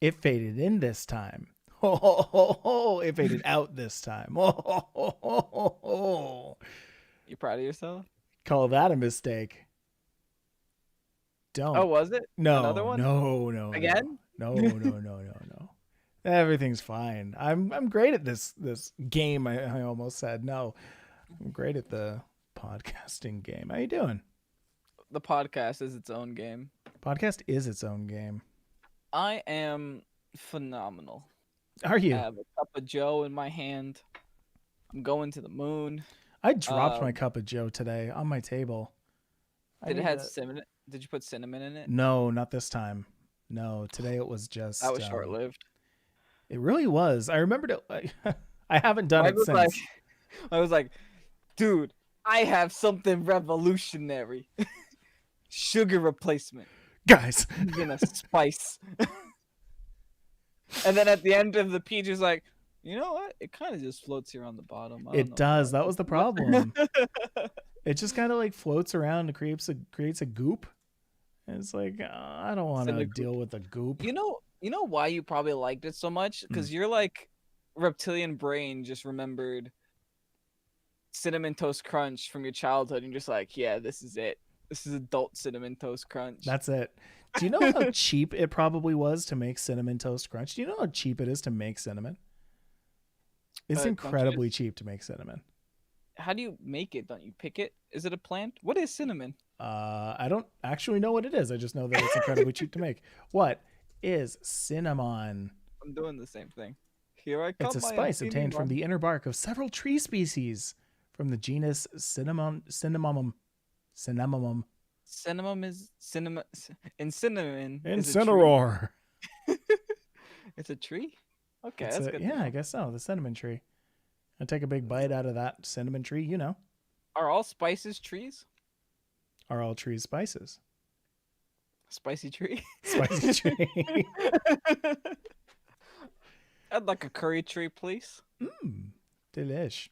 It faded in this time. Ho, ho, ho, ho. It faded out this time. Ho, ho, ho, ho, ho, ho. You proud of yourself? Call that a mistake. Oh, Don't. was it another No, one no, no, no. again? No, no, no, no, no. Everything's fine. I'm great at this game. I almost said no. I'm great at the podcasting game. How you doing? The podcast is its own game. Podcast is its own game. I am phenomenal. Are I you? have a cup of Joe in my hand. I'm going to the moon. I dropped my Um, cup of Joe today on my table. I did it need have to. cinnamon? Did you put cinnamon in it? No, not this time. No, today it was That just. was short lived. It really was. I remembered it. I haven't done Mike it was like, since. I was like, dude, I have something revolutionary. Sugar replacement. Guys, Even a spice. And then at the end of the peach, is like, you know what? It kind of just floats here on the bottom. I don't it know does. what That was the problem. I- It just kind of like floats around and creates a goop. And it's like I don't want to Cinnamon goop. deal with the goop. You know why you probably liked it so much? Because your like reptilian brain just remembered cinnamon toast crunch from your childhood, and you're just like, yeah, this is it. This is adult cinnamon toast crunch. That's it. Do you know how cheap it probably was to make cinnamon toast crunch? Do you know how cheap it is to make cinnamon? It's Don't you incredibly cheap to make cinnamon. How do you make it? Don't you pick it? Is it a plant? What is cinnamon? I don't actually know what it is. I just know that it's incredibly cheap to make. What is cinnamon? I'm doing the same thing. Here I come. It's a spice obtained from the inner bark of several tree species from the genus Cinnamomum. Cinnamomum. Cinnamon is cinnamon. In cinnamon. Incineroar. It's a tree. Okay, It's that's good. yeah, I guess so. The cinnamon tree. I take a big bite out of that cinnamon tree. You know, Are all spices trees? are all trees spices? Spicy tree. Spicy tree. I'd like a curry tree, please. Delish.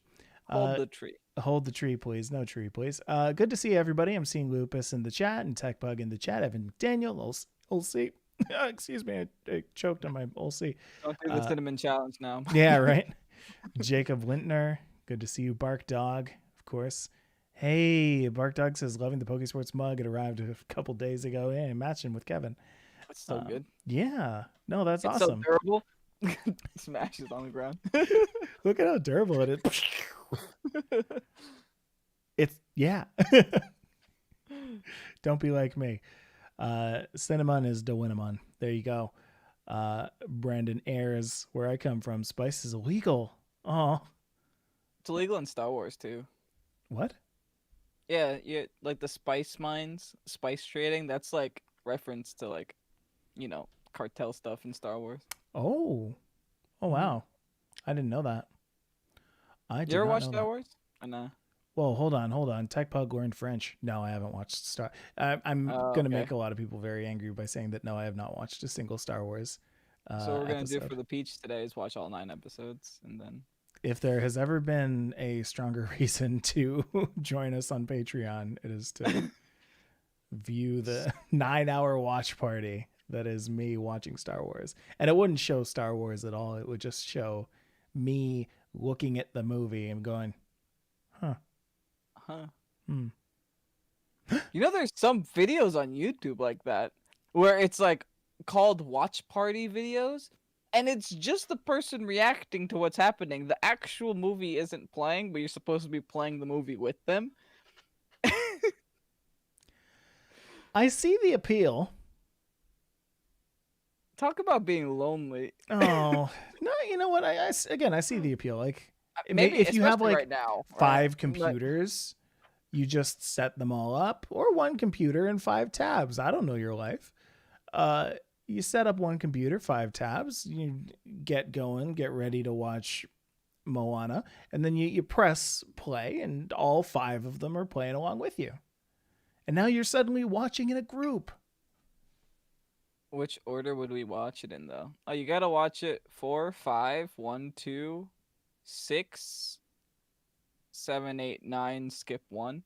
Hold the tree. Hold the tree, please. No tree, please. Good to see everybody. I'm seeing Lupus in the chat and TechBug in the chat. Evan McDaniel, OC. Excuse me, I choked on my OC. Don't do the cinnamon challenge now. Yeah, right. Jacob Lintner. Good to see you. Bark Dog, of course. Hey, Bark Dog says, loving the Pokésports mug. It arrived a couple days ago. Hey, matching with Kevin. It's so good. Yeah. No, that's It's awesome. so durable. Smashes on the ground. Look at how durable it is. It's, yeah. Don't be like me. Cinnamon is Dewinamon. There you go. Brandon Ayers, where I come from, spice is illegal. Oh, It's illegal in Star Wars too. what? Yeah, like the spice mines, spice trading. That's like reference to like, cartel stuff in Star Wars. Oh, wow. I didn't know that. I did You ever not watch know Star that. Wars? Or nah? Whoa, hold on. Tech Pug learned French. No, I haven't watched Star. I'm Oh, gonna okay. make a lot of people very angry by saying that no, I have not watched a single Star Wars So what we're gonna do episode. for the peach today is watch all 9 episodes, and then If there has ever been a stronger reason to join us on Patreon, it is to view the 9-hour watch party that is me watching Star Wars. And it wouldn't show Star Wars at all. It would just show me looking at the movie and going, huh. there's some videos on YouTube like that where it's like called watch party videos, and it's just the person reacting to what's happening. The actual movie isn't playing, but you're supposed to be playing the movie with them. I see the appeal. Talk about being lonely. Oh, no, you know what? I see the appeal. Like, Maybe if you have especially like right now, right? 5 But computers, you just set them all up, or 1 computer and 5 tabs. I don't know your life. You set up 1 computer, 5 tabs, you get going, get ready to watch Moana, and then you press play, and all 5 of them are playing along with you. And now you're suddenly watching in a group. which order would we watch it in though? Oh, you gotta watch it 4, 5, 1, 2, 6, 7, 8, 9. Skip 1.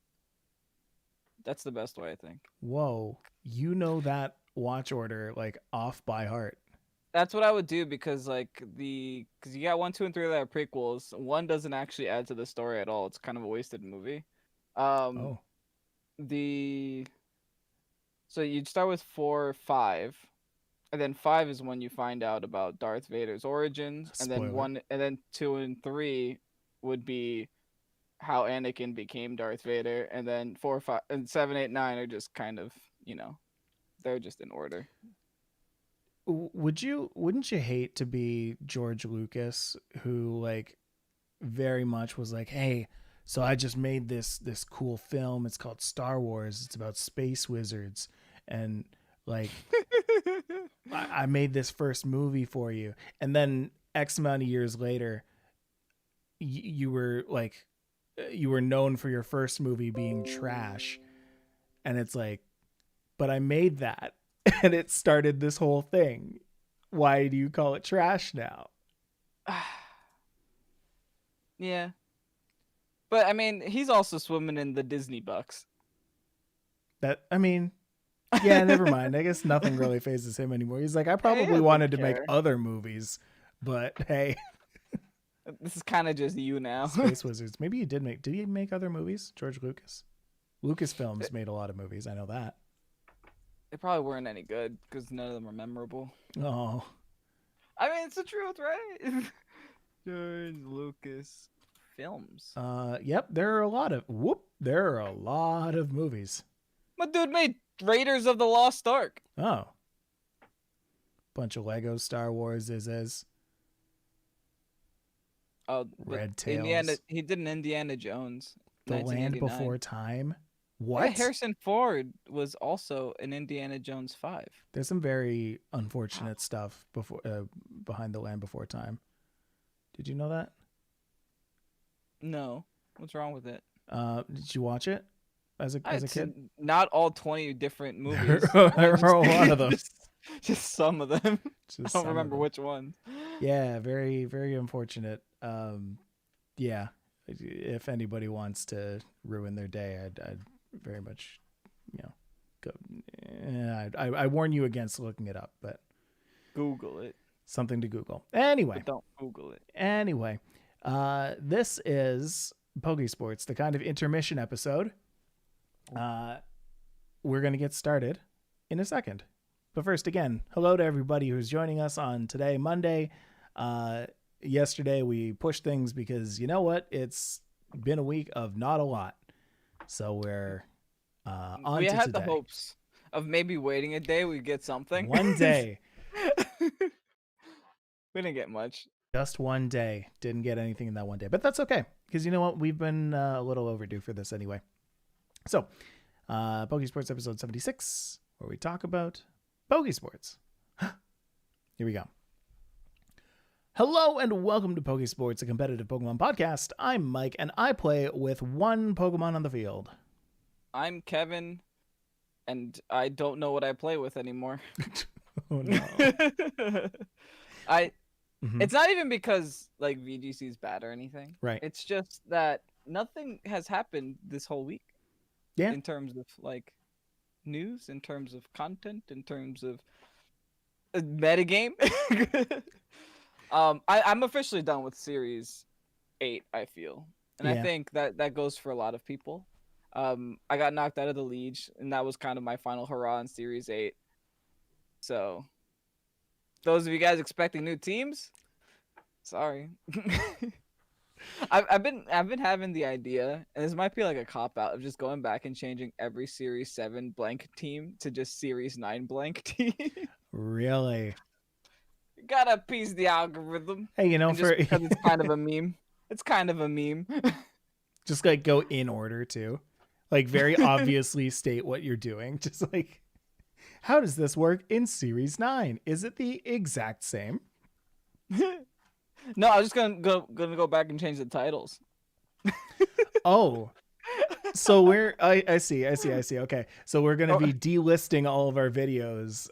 That's the best way, I think. Whoa, you know that watch order like off by heart. That's what I would do because because you got 1, 2, and 3 that are prequels. One doesn't actually add to the story at all. It's kind of a wasted movie. Um, Oh, the so you'd start with 4, 5, and then 5 is when you find out about Darth Vader's origins, and then spoiler. 2 and 3 would be how Anakin became Darth Vader, and then 4, 5, and 7, 8, 9 are just kind of they're just in order. Wouldn't you hate to be George Lucas, who like very much was like, hey, so I just made this cool film. It's called Star Wars. It's about space wizards, and like I made this first movie for you, and then X amount of years later, you were like, you were known for your first movie being trash, and it's like, but I made that, and it started this whole thing. Why do you call it trash now? Yeah. But I mean, he's also swimming in the Disney bucks. That I mean, yeah, never mind. I guess nothing really phases him anymore. He's like, I He probably doesn't wanted to make care. other movies, but hey, This is kind of just you now. Space Wizards. Maybe he did make. Did he make other movies? George Lucas. Lucasfilms made a lot of movies. I know that. They probably weren't any good because none of them are memorable. Oh, I mean, it's the truth, right? George Lucas films. yep. There are a lot of There are a lot of movies. My dude made Raiders of the Lost Ark. Oh, bunch of Lego Star Wars is Oh, Red Indiana. Tails. He did an Indiana Jones. The Land 1989. Before Time. Yeah, What? Harrison Ford was also in Indiana Jones 5. There's some very unfortunate stuff before behind The Land Before Time. Did you know that? No, what's wrong with it? Did you watch it as a I'd kid? not all 20 different movies. There are a lot of them. Just some of them. Just I don't some of remember them. which ones. Yeah, very very unfortunate. Yeah, if anybody wants to ruin their day, I'd very much, go. I warn you against looking it up, but Google it, something to Google. Anyway, but don't Google it. This is Pokésports, the kind of intermission episode. We're going to get started in a second. But first, again, hello to everybody who's joining us on today, Monday. Yesterday, we pushed things because, you know what? It's been a week of not a lot. So we're on We to had today. the hopes of maybe waiting a day, we'd get something. One day. We didn't get much. Just one day. Didn't get anything in that one day. But that's okay. Because you know what? We've been a little overdue for this anyway. So, Pokésports episode 76, where we talk about Pokésports. Here we go. Hello and welcome to Pokésports, a competitive Pokemon podcast. I'm Mike, and I play with one Pokemon on the field. I'm Kevin, and I don't know what I play with anymore. Oh no. Mhm. It's not even because like VGC is bad or anything. Right. It's just that nothing has happened this whole week. Yeah. In terms of like news, in terms of content, in terms of metagame. I'm officially done with Series 8, I feel. And Yeah. I think that goes for a lot of people. I got knocked out of the Liege, and that was kind of my final hurrah in Series 8. So, those of you guys expecting new teams, sorry. I've been having the idea, and this might be like a cop out, of just going back and changing every Series 7 blank team to just Series 9 blank team. Really? Gotta appease the algorithm. Hey, And just because it's kind of a meme. It's kind of a meme. just like go in order too. Like very obviously state what you're doing. Just like, how does this work in Series 9? Is it the exact same? No, I was just gonna go back and change the titles. Oh. So I see. Okay. So we're going to be delisting all of our videos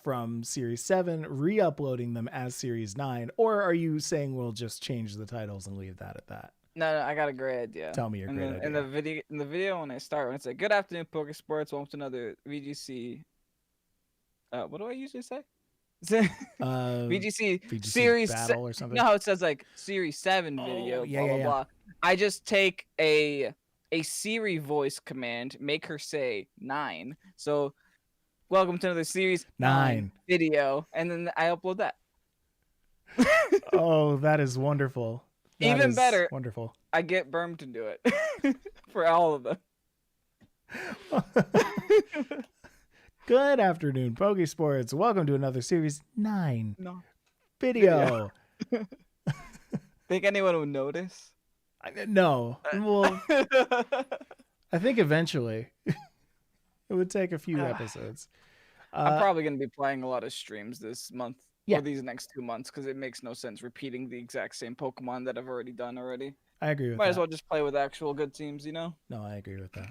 from Series 7, re-uploading them as Series 9, or are you saying we'll just change the titles and leave that at that? No, I got a great idea. Tell me your great idea. In the video when I start, when it's like, good afternoon, Pokésports, welcome to another VGC. What do I usually say? VGC VGC series battle or you something. know how it says like series 7 Oh, video, yeah, blah yeah, blah yeah. blah. I just take a Siri voice command, make her say 9. So welcome to another series 9 9. video, and then I upload that. Oh, that is wonderful. That Even is better, wonderful. I get Berm to do it for all of them. Good afternoon, Pokésports. Welcome to another Series 9 No video. Think anyone would notice? No. Well, I think eventually it would take a few episodes. I'm probably going to be playing a lot of streams this month Yeah. or these next 2 months because it makes no sense repeating the exact same Pokemon that I've already done already. I agree with Might that. as well just play with actual good teams, you know? No, I agree with that.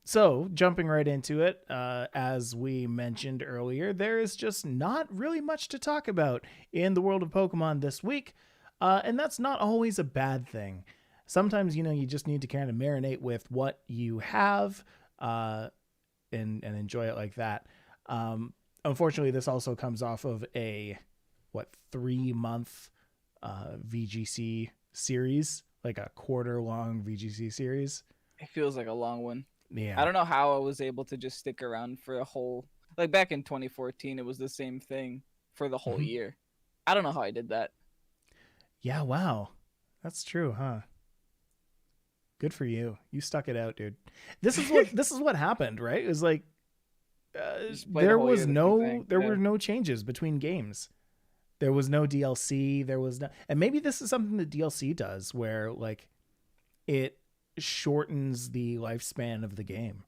So jumping right into it, as we mentioned earlier, there is just not really much to talk about in the world of Pokemon this week. And that's not always a bad thing. Sometimes, you just need to kind of marinate with what you have, and enjoy it like that. Unfortunately, this also comes off of a 3-month VGC series, like a quarter-long VGC series. It feels like a long one. Yeah. I don't know how I was able to just stick around for a whole, like back in 2014, it was the same thing for the whole year. I don't know how I did that. Yeah, wow. That's true, huh? Good for you. You stuck it out, dude. This is what happened, right? It was like there were no changes between games. There was no DLC, and maybe this is something that DLC does where like it shortens the lifespan of the game.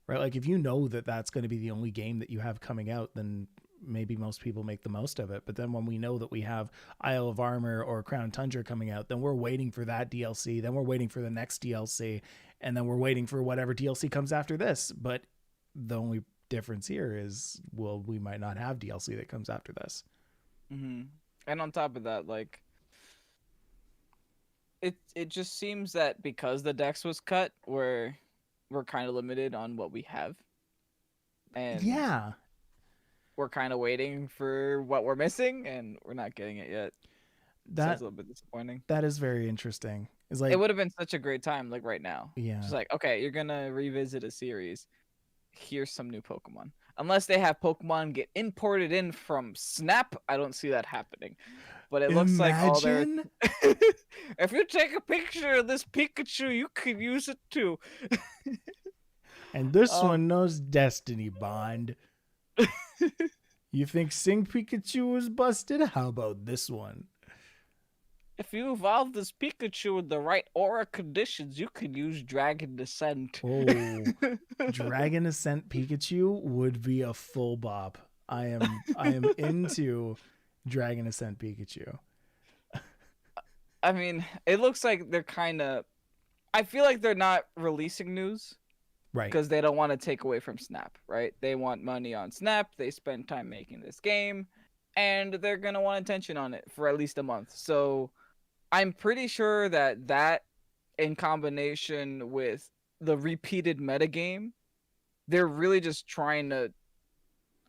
Right? Like if you know that that's going to be the only game that you have coming out, then maybe most people make the most of it. But then when we know that we have Isle of Armor or Crown Tundra coming out, then we're waiting for that DLC, then we're waiting for the next DLC, and then we're waiting for whatever DLC comes after this. But the only difference here is, well, we might not have DLC that comes after this. Mm-hmm. And on top of that, like it just seems that because the dex was cut, we're kind of limited on what we have. And yeah, we're kind of waiting for what we're missing, and we're not getting it yet. That's a little bit disappointing. That is very interesting. It's like it would have been such a great time, like right now. Yeah. Just like, okay, you're gonna revisit a series. Here's some new Pokemon. Unless they have Pokemon get imported in from Snap, I don't see that happening. But it looks like all their if you take a picture of this Pikachu, you can use it too. And this one knows Destiny Bond. You think Sing Pikachu was busted? How about this one? If you evolve this Pikachu with the right aura conditions, you could use Dragon Descent. Oh, Dragon Descent Pikachu would be a full bop. I am into Dragon Descent Pikachu. I mean, it looks like they're kind of... I feel like they're not releasing news. Right. Because they don't want to take away from Snap, right? They want money on Snap. They spend time making this game. And they're going to want attention on it for at least a month. So I'm pretty sure that in combination with the repeated metagame, they're really just trying to...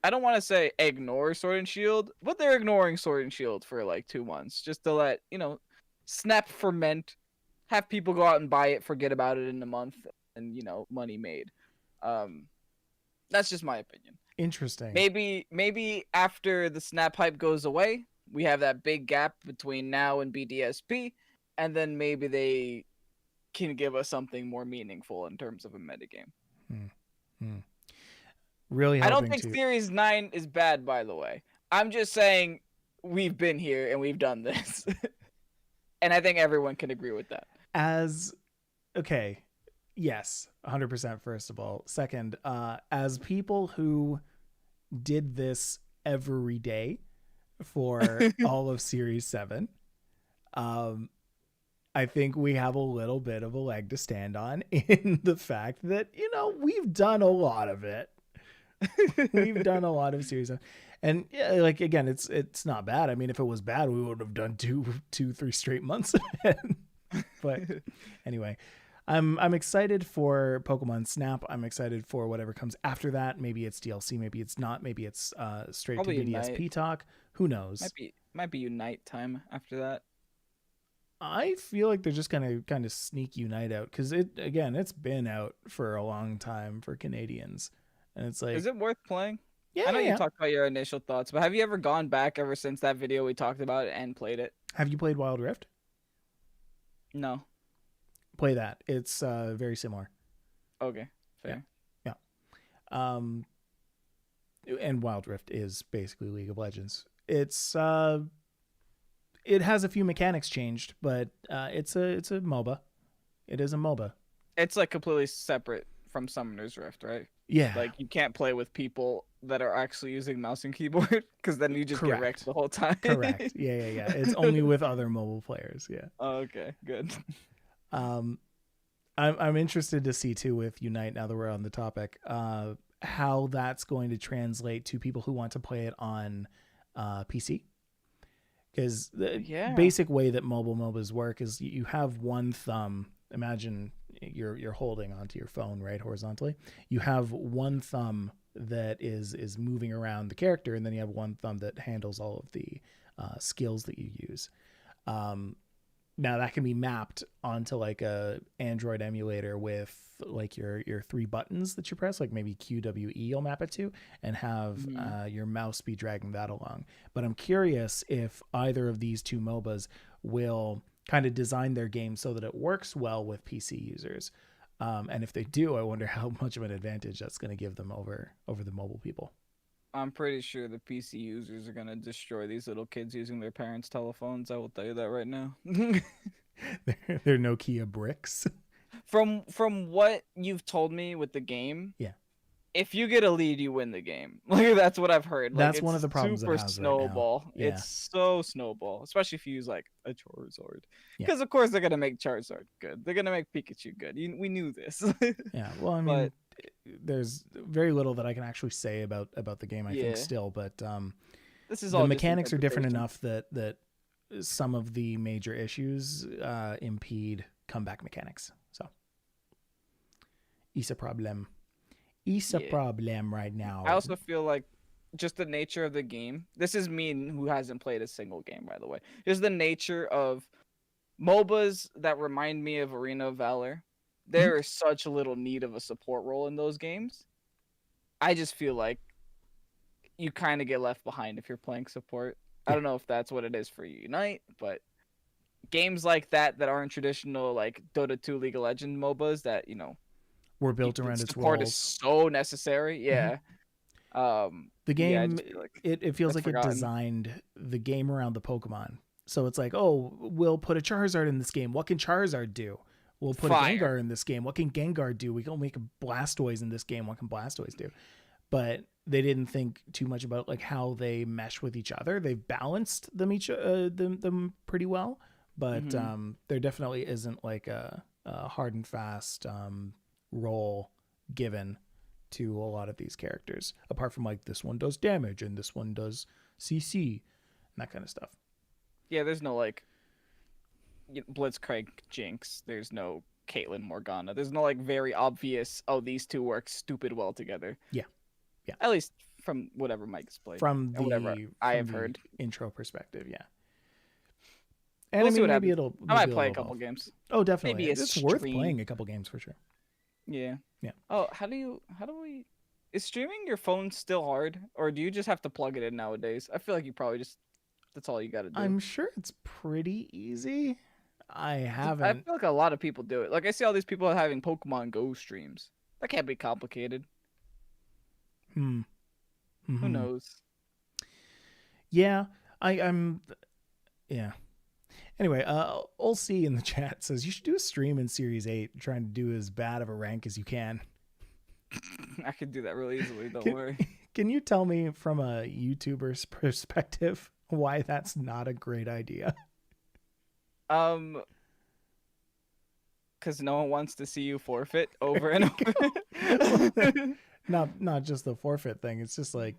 I don't want to say ignore Sword and Shield, but they're ignoring Sword and Shield for like 2 months. Just to let, Snap ferment, have people go out and buy it, forget about it in a month, and, money made. That's just my opinion. Interesting. Maybe after the Snap hype goes away, we have that big gap between now and BDSP, and then maybe they can give us something more meaningful in terms of a metagame. Really, I don't think Series 9 is bad, by the way. I'm just saying we've been here and we've done this. And I think everyone can agree with that. Okay, yes, 100% first of all. Second, as people who did this every day for all of Series 7, I think we have a little bit of a leg to stand on in the fact that, we've done a lot of it. We've done a lot of Series 7. And yeah, like, again, it's not bad. I mean, if it was bad, we would have done 2, 3 straight months. But anyway, I'm excited for Pokemon Snap. I'm excited for whatever comes after that. Maybe it's DLC, maybe it's not, maybe it's straight to Probably Unite. BDSP talk. Who knows? Might be Unite time after that. I feel like they're just gonna kind of sneak Unite out because it's been out for a long time for Canadians, and it's like, Is it worth playing? yeah, I know you yeah. talked about your initial thoughts, but have you ever gone back ever since that video we talked about it and played it? Have you played Wild Rift? No. Play that. It's very similar. Okay. Fair. Yeah. And Wild Rift is basically League of Legends. It's it has a few mechanics changed, but it's a MOBA. It is a MOBA. It's like completely separate from Summoner's Rift, right? Yeah. Like you can't play with people that are actually using mouse and keyboard because then you just get wrecked the whole time. Correct. Yeah. It's only with other mobile players. Yeah. Oh, okay. Good. I'm interested to see too with Unite, now that we're on the topic, how that's going to translate to people who want to play it on PC. Because the basic way that mobile MOBAs work is you have one thumb. Imagine you're holding onto your phone, right, horizontally. You have one thumb that is moving around the character, and then you have one thumb that handles all of the skills that you use. Now that can be mapped onto like a Android emulator with like your three buttons that you press, like maybe QWE you'll map it to, and have your mouse be dragging that along. But I'm curious if either of these two MOBAs will kind of design their game so that it works well with PC users. And if they do, I wonder how much of an advantage that's going to give them over the mobile people. I'm pretty sure the PC users are gonna destroy these little kids using their parents' telephones. I will tell you that right now. They're Nokia bricks. From what you've told me with the game, yeah, if you get a lead, you win the game. Like that's what I've heard. Like, that's one of the problems. Super it has snowball. Right now. Yeah. It's so snowball, especially if you use like a Charizard. Because yeah. of course they're gonna make Charizard good. They're gonna make Pikachu good. We knew this. Yeah. Well, I mean, there's very little that I can actually say about the game. I think still, but this is the all mechanics are different enough that some of the major issues impede comeback mechanics. So, it's a problem. It's a problem right now. I also feel like just the nature of the game. This is me who hasn't played a single game, by the way. Just the nature of MOBAs that remind me of Arena of Valor. There is such a little need of a support role in those games. I just feel like you kind of get left behind if you're playing support. I don't know if that's what it is for Unite, but games like that aren't traditional like Dota 2 League of Legends MOBAs that, were built around its support roles. is so necessary. Yeah. The game it feels like it designed the game around the Pokemon. So it's like, oh, we'll put a Charizard in this game. What can Charizard do? We'll put a Gengar in this game. What can Gengar do? We can make a Blastoise in this game. What can Blastoise do? But they didn't think too much about like how they mesh with each other. They've balanced them pretty well, but there definitely isn't like a hard and fast role given to a lot of these characters, apart from like this one does damage and this one does CC and that kind of stuff. Yeah, there's no like Blitzcrank Jinx. There's no Caitlyn Morgana. There's no like very obvious, oh, these two work stupid well together. Yeah. At least from whatever Mike's played. Whatever I have heard. Intro perspective, yeah. And we'll maybe it'll. I might play a couple games. Oh, definitely. Maybe it's worth playing a couple games for sure. Yeah. Yeah. Oh, how do we? Is streaming your phone still hard, or do you just have to plug it in nowadays? I feel like you probably just. That's all you got to do. I'm sure it's pretty easy. I feel like a lot of people do it. Like I see all these people having Pokemon Go streams. That can't be complicated. Mm-hmm. Who knows? Yeah, I'm. Yeah. Anyway, Ulc in the chat says you should do a stream in Series 8, trying to do as bad of a rank as you can. I could do that really easily. Don't worry. Can you tell me from a YouTuber's perspective why that's not a great idea? Because no one wants to see you forfeit over and over. Not just the forfeit thing. It's just like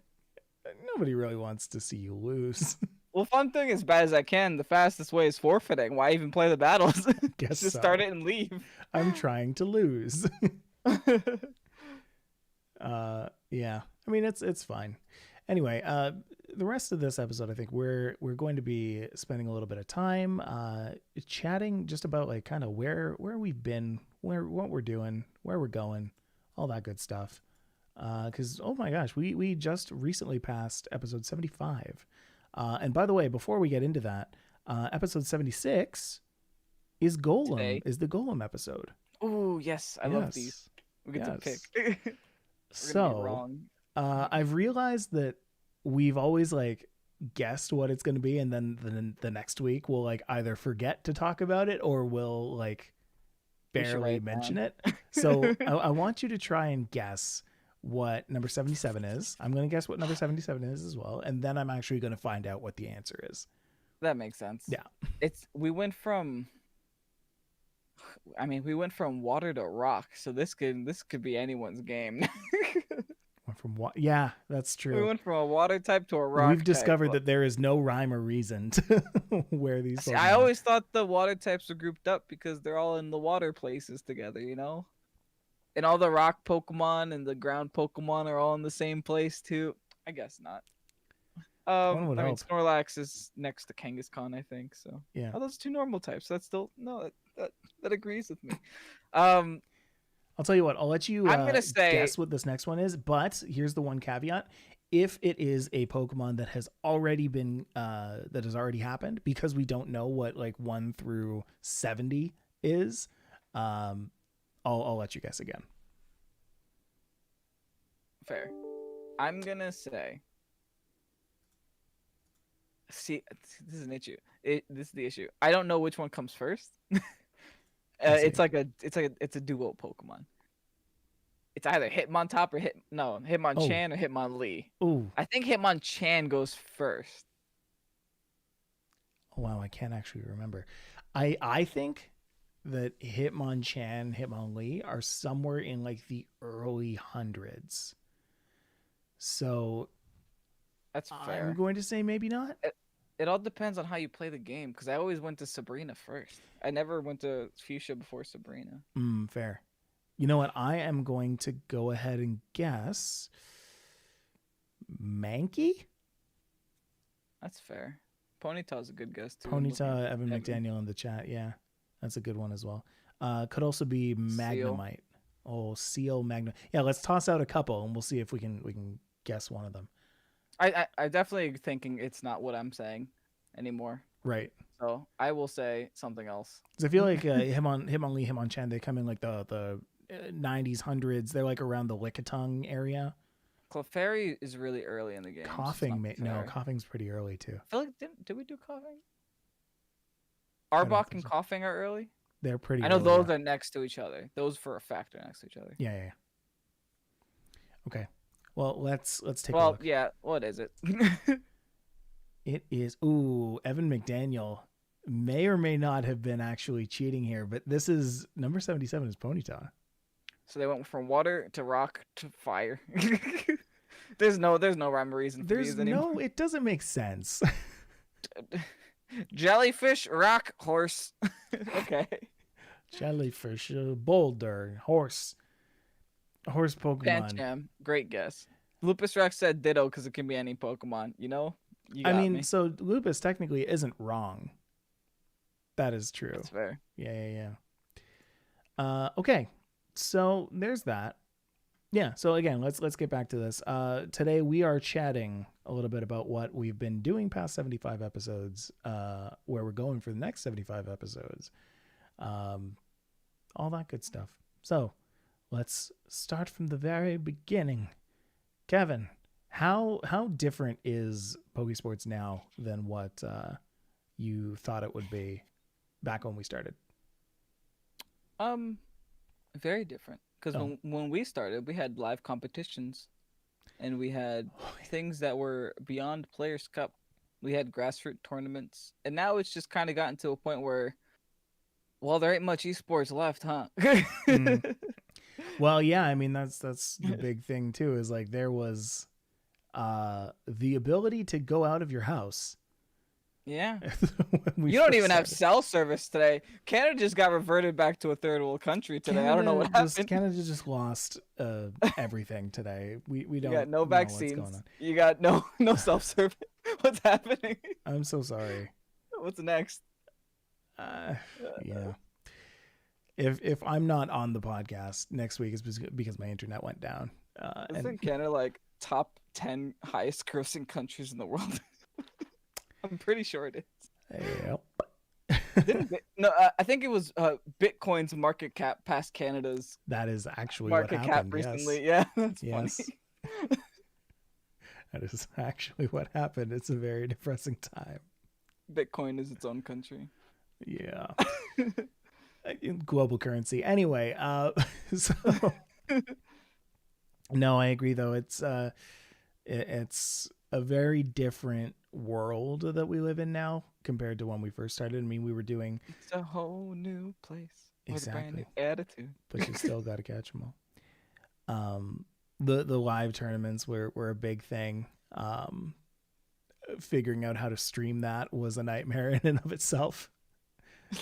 nobody really wants to see you lose. Well, if I'm doing as bad as I can, the fastest way is forfeiting. Why even play the battles? Guess Just so. start it and leave. I'm trying to lose. Yeah. I mean, it's fine. Anyway, the rest of this episode, I think we're going to be spending a little bit of time chatting just about like kind of where we've been, what we're doing, where we're going, all that good stuff. Because oh my gosh, we just recently passed episode 75. And by the way, before we get into that, episode 76 is Today. the Golem episode. Oh yes, I love these. We get to pick. We're gonna be So wrong. I've realized that we've always like guessed what it's going to be, and then the next week we'll like either forget to talk about it or we'll like We should barely write mention down. it. So I want you to try and guess what number 77 is. I'm going to guess what number 77 is as well, and then I'm actually going to find out what the answer is. That makes sense. Yeah. We went from water to rock, so this could be anyone's game. Went from what? Yeah, that's We true. went from a water type to a rock We've discovered type. that there is no rhyme or reason to where these. See, I Pokemon- always thought the water types were grouped up because they're all in the water places together, you know? And all the rock Pokemon and the ground Pokemon are all in the same place too. I guess not. One would I mean, hope. Snorlax is next to Kangaskhan, I think. So Yeah. oh, those two normal types. That's still no, that agrees with me. I'll tell you what, I'll let you I'm gonna say guess what this next one is, but here's the one caveat. If it is a Pokemon that has already been that has already happened, because we don't know what like 1 through 70 is, I'll let you guess again. fair. I'm gonna say. See, this is an issue. This is the issue. I don't know which one comes first. It's a duo Pokemon. It's either Hitmontop or Hitmonchan or Hitmonlee. Oh, I think Hitmonchan goes first. wow, I can't actually remember. I think that Hitmonchan, Hitmonlee are somewhere in like the early hundreds. So That's fair. I'm going to say maybe not. It all depends on how you play the game, because I always went to Sabrina first. I never went to Fuchsia before Sabrina. Fair. You know what? I am going to go ahead and guess Mankey? That's fair. Ponyta's a good guess too. I'm looking Ponyta, at Evan McDaniel in the chat. Yeah, that's a good one as well. Could also be Magnemite. Oh, Seal Magnum. Yeah, let's toss out a couple and we'll see if we can guess one of them. I definitely thinking it's not what I'm saying anymore. Right. So I will say something else. Because I feel like Hitmonlee, Hitmonchan, they come in like the 90s, hundreds. They're like around the Lickitung area. Clefairy is really early in the game. Coughing's pretty early too. I feel like did we do Coughing? Arbok and Coughing are early. They're pretty. I know early, those yeah. are next to each other. Those for a fact are next to each other. Yeah. Okay. Well, let's take a Well, look. yeah. What is it? It is. Ooh, Evan McDaniel may or may not have been actually cheating here, but this is number 77 is Ponyta. So they went from water to rock to fire. There's no rhyme or reason for these anymore. It doesn't make sense. Jellyfish, rock, horse. Okay. Jellyfish, boulder, horse Pokemon. Pancham, great guess. Lupus Rex said Ditto because it can be any Pokemon. You know. I mean, me. So Lupus technically isn't wrong. That is true. That's fair. Yeah. Okay. So there's that. Yeah. So again, let's get back to this. Today we are chatting a little bit about what we've been doing past 75 episodes, where we're going for the next 75 episodes, all that good stuff. So let's start from the very beginning. Kevin, how different is Pokésports now than what you thought it would be back when we started? Very different. Because when we started, we had live competitions, and we had things that were beyond Players Cup. We had grassroots tournaments, and now it's just kind of gotten to a point where, well, there ain't much esports left, huh? Well, yeah, I mean that's the big thing too. Is like there was the ability to go out of your house Yeah. when we You don't first even have started. cell service today. Canada just got reverted back to a third world country today. I don't know what happened. Canada just lost everything today. We You don't got no know what's going vaccines. on. You got no self service. What's happening? I'm so sorry. What's next? Uh, yeah. If I'm not on the podcast next week, it's because my internet went down. Isn't Canada like top 10 highest grossing countries in the world? I'm pretty sure it is. Yep. No, I think it was Bitcoin's market cap past Canada's That is actually what market cap happened. recently. Yes. Yeah, that's Yes. funny. That is actually what happened. It's a very depressing time. Bitcoin is its own country. Yeah. In global currency. Anyway, so no, I agree though. It's a very different world that we live in now compared to when we first started. I mean, we were doing It's a whole new place with a brand new exactly, attitude. but you still got to catch them all. The live tournaments were a big thing. Figuring out how to stream that was a nightmare in and of itself.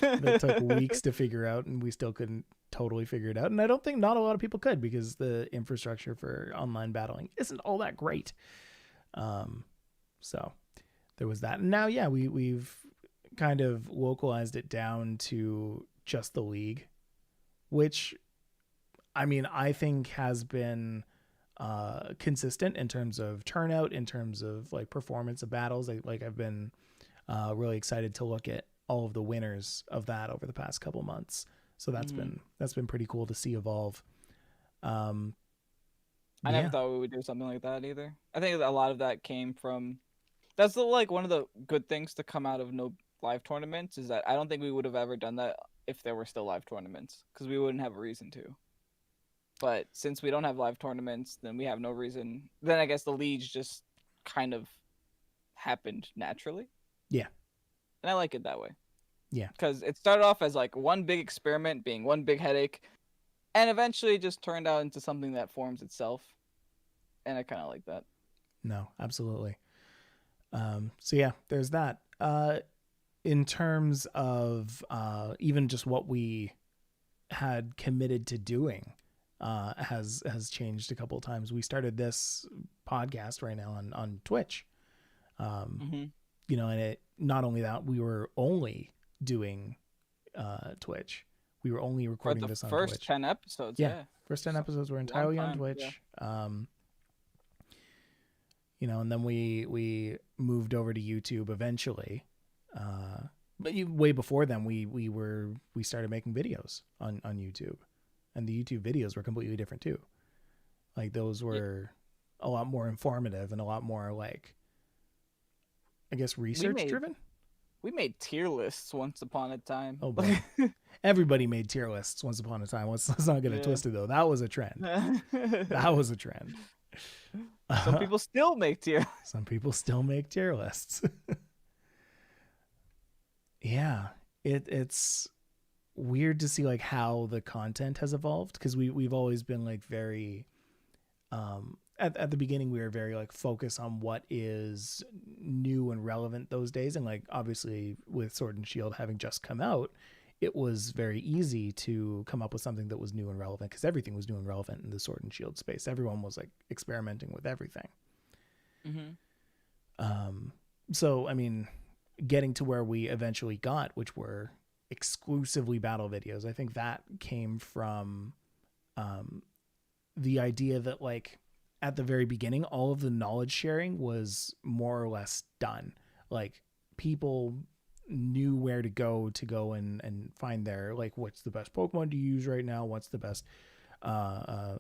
That took weeks to figure out, and we still couldn't totally figure it out. And I don't think not a lot of people could, because the infrastructure for online battling isn't all that great. So there was that. And now, yeah, we've kind of localized it down to just the league, which, I mean, I think has been consistent in terms of turnout, in terms of like performance of battles. I've been really excited to look at all of the winners of that over the past couple months. So that's been pretty cool to see evolve. I never thought we would do something like that either. I think a lot of that came from that's like one of the good things to come out of no live tournaments is that I don't think we would have ever done that if there were still live tournaments, because we wouldn't have a reason to. But since we don't have live tournaments, then we have no reason. Then I guess the leagues just kind of happened naturally. Yeah. And I like it that way. Yeah. Because it started off as like one big experiment being one big headache, and eventually just turned out into something that forms itself. And I kind of like that. No, absolutely. So yeah, there's that. In terms of even just what we had committed to doing, has changed a couple of times. We started this podcast right now on Twitch. You know, and it not only that, we were only doing Twitch. We were only recording this on Twitch. First 10 episodes, yeah. First 10 episodes were entirely on Twitch. Yeah. You know, and then we moved over to YouTube eventually. But way before then, we started making videos on YouTube, and the YouTube videos were completely different too. Like those were a lot more informative and a lot more like, I guess, research driven. We made tier lists once upon a time. Oh boy. Everybody made tier lists once upon a time. Let's not get it twisted though. That was a trend. That was a trend. Some people still make tier. Some people still make tier lists. Yeah, it's weird to see like how the content has evolved, because we've always been like very at the beginning we were very like focused on what is new and relevant those days, and like obviously with Sword and Shield having just come out, it was very easy to come up with something that was new and relevant, because everything was new and relevant in the Sword and Shield space. Everyone was like experimenting with everything. So I mean, getting to where we eventually got, which were exclusively battle videos, I think that came from the idea that like at the very beginning, all of the knowledge sharing was more or less done. Like people knew where to go and find their, like, what's the best Pokemon to use right now? What's the best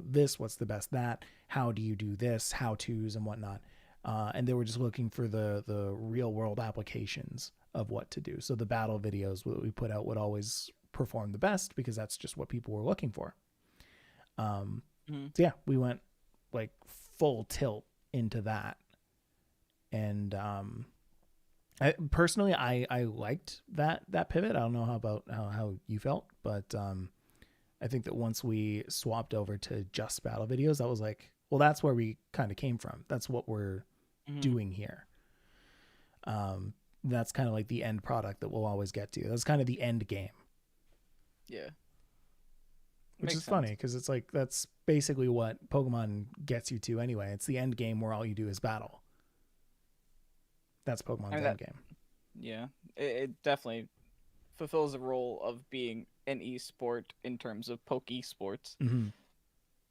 this? What's the best that? How do you do this? How-tos and whatnot. And they were just looking for the real world applications of what to do. So the battle videos that we put out would always perform the best, because that's just what people were looking for. So yeah, we went like full tilt into that. And I personally liked that pivot. I don't know how you felt, but I think that once we swapped over to just battle videos, that was like, well, that's where we kind of came from. That's what we're doing here. that's kind of like the end product that we'll always get to. That's kind of the end game. Yeah. Which Makes is funny sense. because it's like that's basically what Pokemon gets you to anyway. It's the end game where all you do is battle. That's I Pokemon's mean end that. game. Yeah, it definitely fulfills the role of being an esport in terms of Pokesports. Mm-hmm.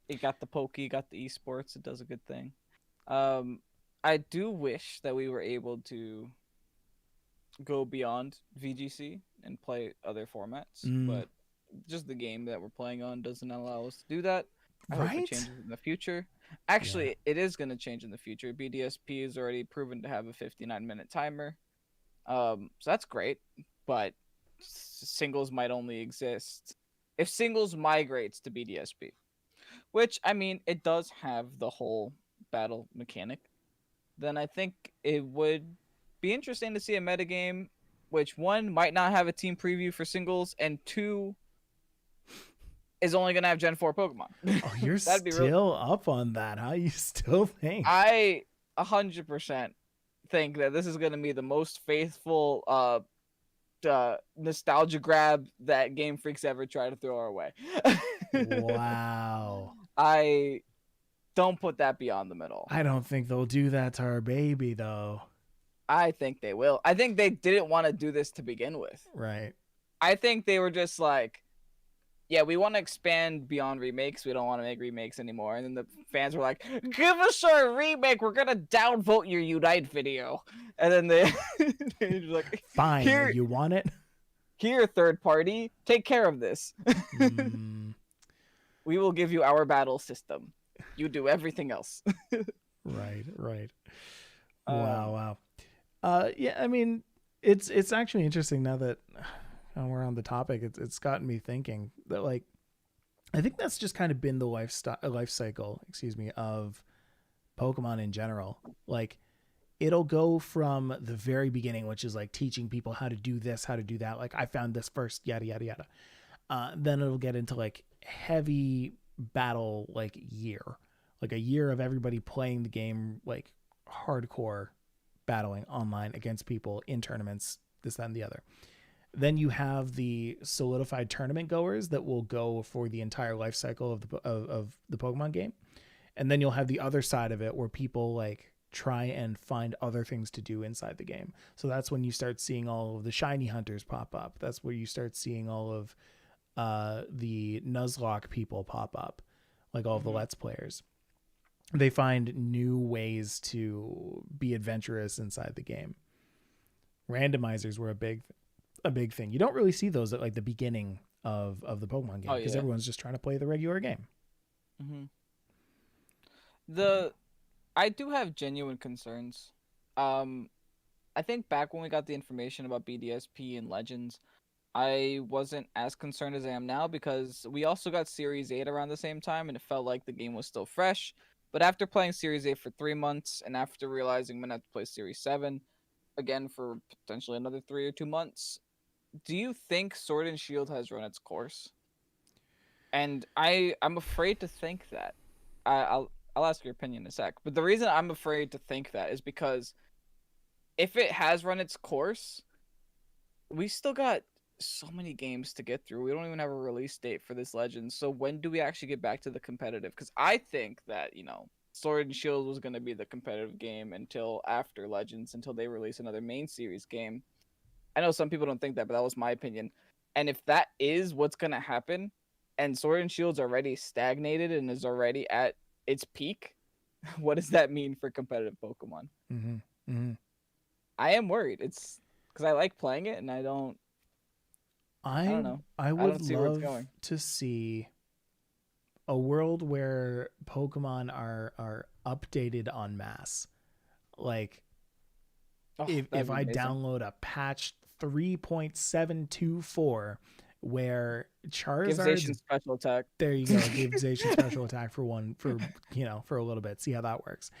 It got the Poke, got the esports. It does a good thing. Um, I do wish that we were able to go beyond VGC and play other formats, Mm, but just the game that we're playing on doesn't allow us to do that. I hope it right? changes in the future. Yeah. Actually, it is going to change in the future. BDSP is already proven to have a 59-minute timer. So that's great, but singles might only exist if singles migrates to BDSP, which I mean, it does have the whole battle mechanic. Then I think it would be interesting to see a metagame which one might not have a team preview for singles, and two is only gonna have Gen 4 Pokemon. Oh, you're That'd be real. still up on that, huh? You still think? I 100% think that this is gonna be the most faithful nostalgia grab that Game Freaks ever tried to throw our way. Wow. I don't put that beyond them at all. I don't think they'll do that to our baby, though. I think they will. I think they didn't want to do this to begin with. Right. I think they were just like, yeah, we want to expand beyond remakes. We don't want to make remakes anymore. And then the fans were like, give us our remake. We're going to downvote your Unite video. And then they're like, Fine. here, You want it? here, third party, take care of this. Mm, We will give you our battle system. You do everything else. right. Right. Um, Wow. Yeah. I mean, it's actually interesting now that we're on the topic. It's gotten me thinking that, like, I think that's just kind of been the life cycle, of Pokemon in general. Like, it'll go from the very beginning, which is like teaching people how to do this, how to do that. Like, I found this first, yada yada yada. Then it'll get into like heavy battle, like a year of everybody playing the game, like hardcore battling online against people in tournaments, this, that, and the other. Then you have the solidified tournament goers that will go for the entire life cycle of the Pokemon game. And then you'll have the other side of it where people like try and find other things to do inside the game. So that's when you start seeing all of the shiny hunters pop up. That's where you start seeing all of the Nuzlocke people pop up, like all of the Let's Players. They find new ways to be adventurous inside the game. Randomizers were a big thing. You don't really see those at like the beginning of the Pokemon game because everyone's just trying to play the regular game. Mm-hmm. I do have genuine concerns. I think back when we got the information about BDSP and Legends, I wasn't as concerned as I am now because we also got Series 8 around the same time and it felt like the game was still fresh. But after playing Series 8 for 3 months and after realizing I'm going to have to play Series 7 again for potentially another 3 or 2 months, do you think Sword and Shield has run its course? And I'm afraid to think that. I'll ask your opinion in a sec. But the reason I'm afraid to think that is because if it has run its course, we still got so many games to get through. We don't even have a release date for this Legends. So when do we actually get back to the competitive? Because I think that, Sword and Shield was going to be the competitive game until after Legends, until they release another main series game. I know some people don't think that, but that was my opinion. And if that is what's going to happen, and Sword and Shield's already stagnated and is already at its peak, what does that mean for competitive Pokemon? Mm-hmm. Mm-hmm. I am worried. It's because I like playing it, and I don't know. I I don't would see where it's love going. to see a world where Pokemon are updated en masse. Like, Oh, if that'd be I amazing. download a patch 3.724 where Gives Charizard's, Zacian special attack. there you go, give Zacian special attack for a little bit, see how that works.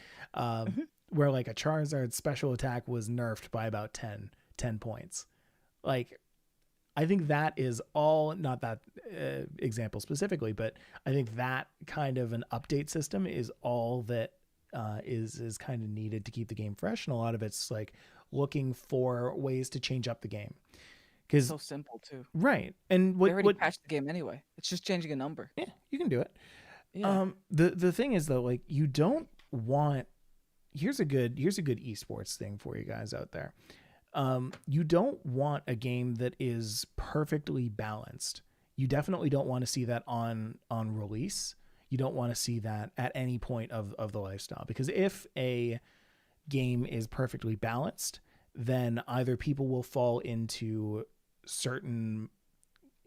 Where like a Charizard special attack was nerfed by about 10 points. Like, I think that is all, not that example specifically, but I think that kind of an update system is all that is kind of needed to keep the game fresh. And a lot of it's like, looking for ways to change up the game. Because So simple too. right, and They already what patched the game anyway. It's just changing a number. yeah, you can do it. Yeah. The thing is though, like you don't want. Here's a good esports thing for you guys out there. You don't want a game that is perfectly balanced. You definitely don't want to see that on release. You don't want to see that at any point of the lifestyle, because if a game is perfectly balanced, then either people will fall into certain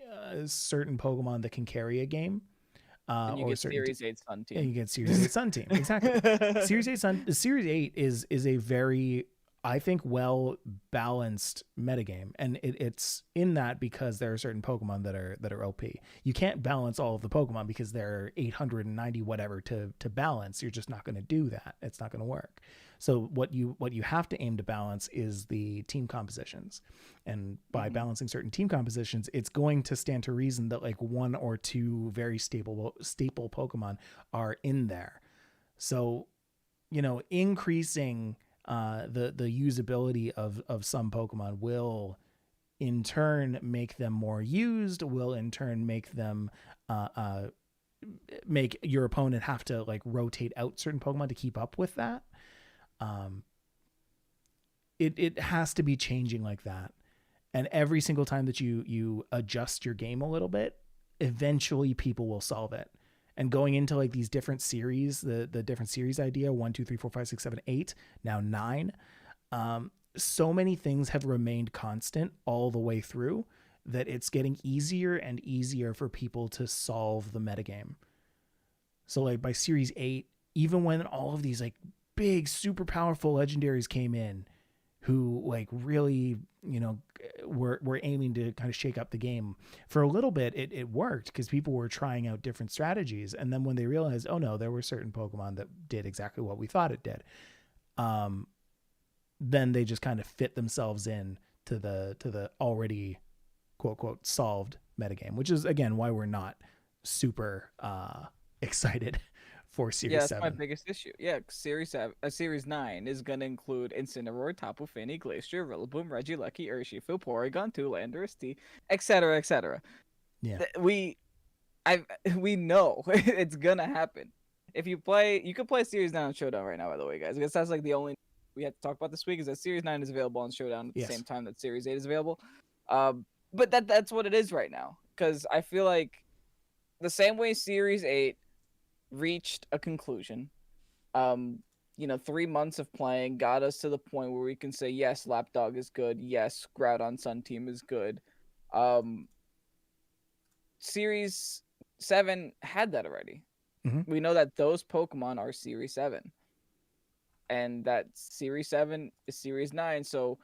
Pokemon that can carry a game, And you or get certain Series 8 Sun yeah, you Team. get Series 8 Sun Team. Exactly. Series 8 is a very, I think, well balanced metagame. And it's in that because there are certain Pokemon that are OP. You can't balance all of the Pokemon because there are 890 whatever to balance. You're just not going to do that. It's not going to work. So what you have to aim to balance is the team compositions. And by balancing certain team compositions, it's going to stand to reason that like one or two very staple Pokemon are in there. So, increasing the usability of some Pokemon will in turn make them more used, will in turn make them make your opponent have to like rotate out certain Pokemon to keep up with that. It has to be changing like that. And every single time that you adjust your game a little bit, eventually people will solve it. And going into like these different series, the different series idea, 1, 2, 3, 4, 5, 6, 7, 8, now 9. So many things have remained constant all the way through that it's getting easier and easier for people to solve the metagame. So like by series 8, even when all of these like big, super powerful legendaries came in, who like really, were aiming to kind of shake up the game for a little bit, it worked because people were trying out different strategies. And then when they realized, oh no, there were certain Pokemon that did exactly what we thought it did, then they just kind of fit themselves in to the already quote unquote solved metagame, which is again why we're not super excited for Series 7. That's my biggest issue. Yeah, Series 9 is gonna include Incineroar, Tapu Fini, Glacier, Rillaboom, Regieleki, Urshifu, Porygon, Landorus, Rusty, etc., etc. Yeah. We know it's gonna happen. If you can play Series 9 on Showdown right now, by the way, guys. I guess that's like the only we have to talk about this week is that Series 9 is available on Showdown at the same time that Series 8 is available. But that's what it is right now. Because I feel like the same way Series 8 reached a conclusion. 3 months of playing got us to the point where we can say, yes, Lapdog is good. Yes, Groudon Sun Team is good. Series 7 had that already. Mm-hmm. We know that those Pokemon are Series 7. And that Series 7 is Series 9. So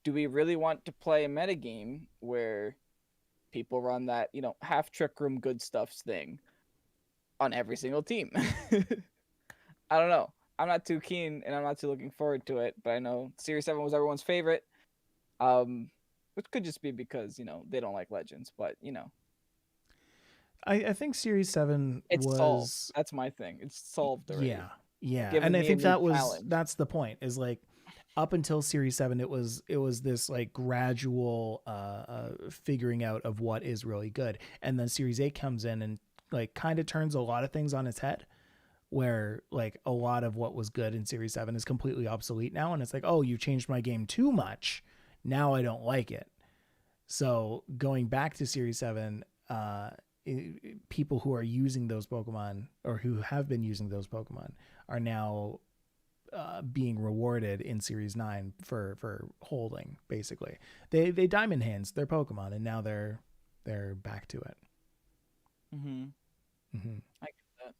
do we really want to play a metagame where people run that, half Trick Room good stuffs thing on every single team? I don't know. I'm not too keen and I'm not too looking forward to it, but I know Series 7 was everyone's favorite. Which could just be because, they don't like Legends, but I think Series 7 it's was solved. That's my thing. It's solved already. Yeah. Giving And I me a think new challenge. that's the point, is like up until Series 7 it was this like gradual figuring out of what is really good. And then Series 8 comes in and like kind of turns a lot of things on its head, where like a lot of what was good in Series 7 is completely obsolete now, and it's like, oh, you changed my game too much, now I don't like it. So going back to Series 7, people who are using those Pokemon, or who have been using those Pokemon, are now being rewarded in Series 9 for holding. Basically, they diamond hands their Pokemon, and now they're back to it. I get that.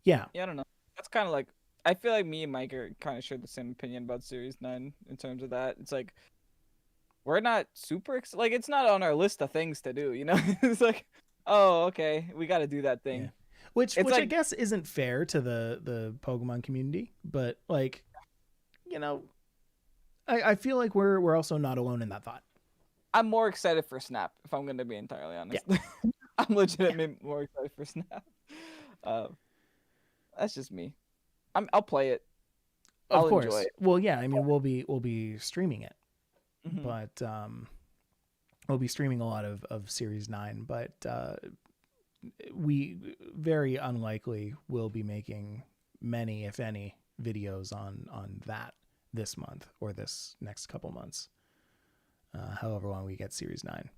Yeah, I don't know. That's kind of like, I feel like me and Mike are kind of share the same opinion about Series 9 in terms of that. It's like, we're not super like, it's not on our list of things to do, It's like, oh, okay, we got to do that thing. Yeah. Which like, I guess isn't fair to the Pokemon community, but like, I feel like we're also not alone in that thought. I'm more excited for Snap, if I'm going to be entirely honest. Yeah. I'm legitimately more excited for Snap. That's just me. I'll play it. I'll course. enjoy it. Well, yeah. I mean, we'll be streaming it, Mhm. but we'll be streaming a lot of Series 9. But we very unlikely will be making many, if any, videos on that this month or this next couple months. However long we get Series 9.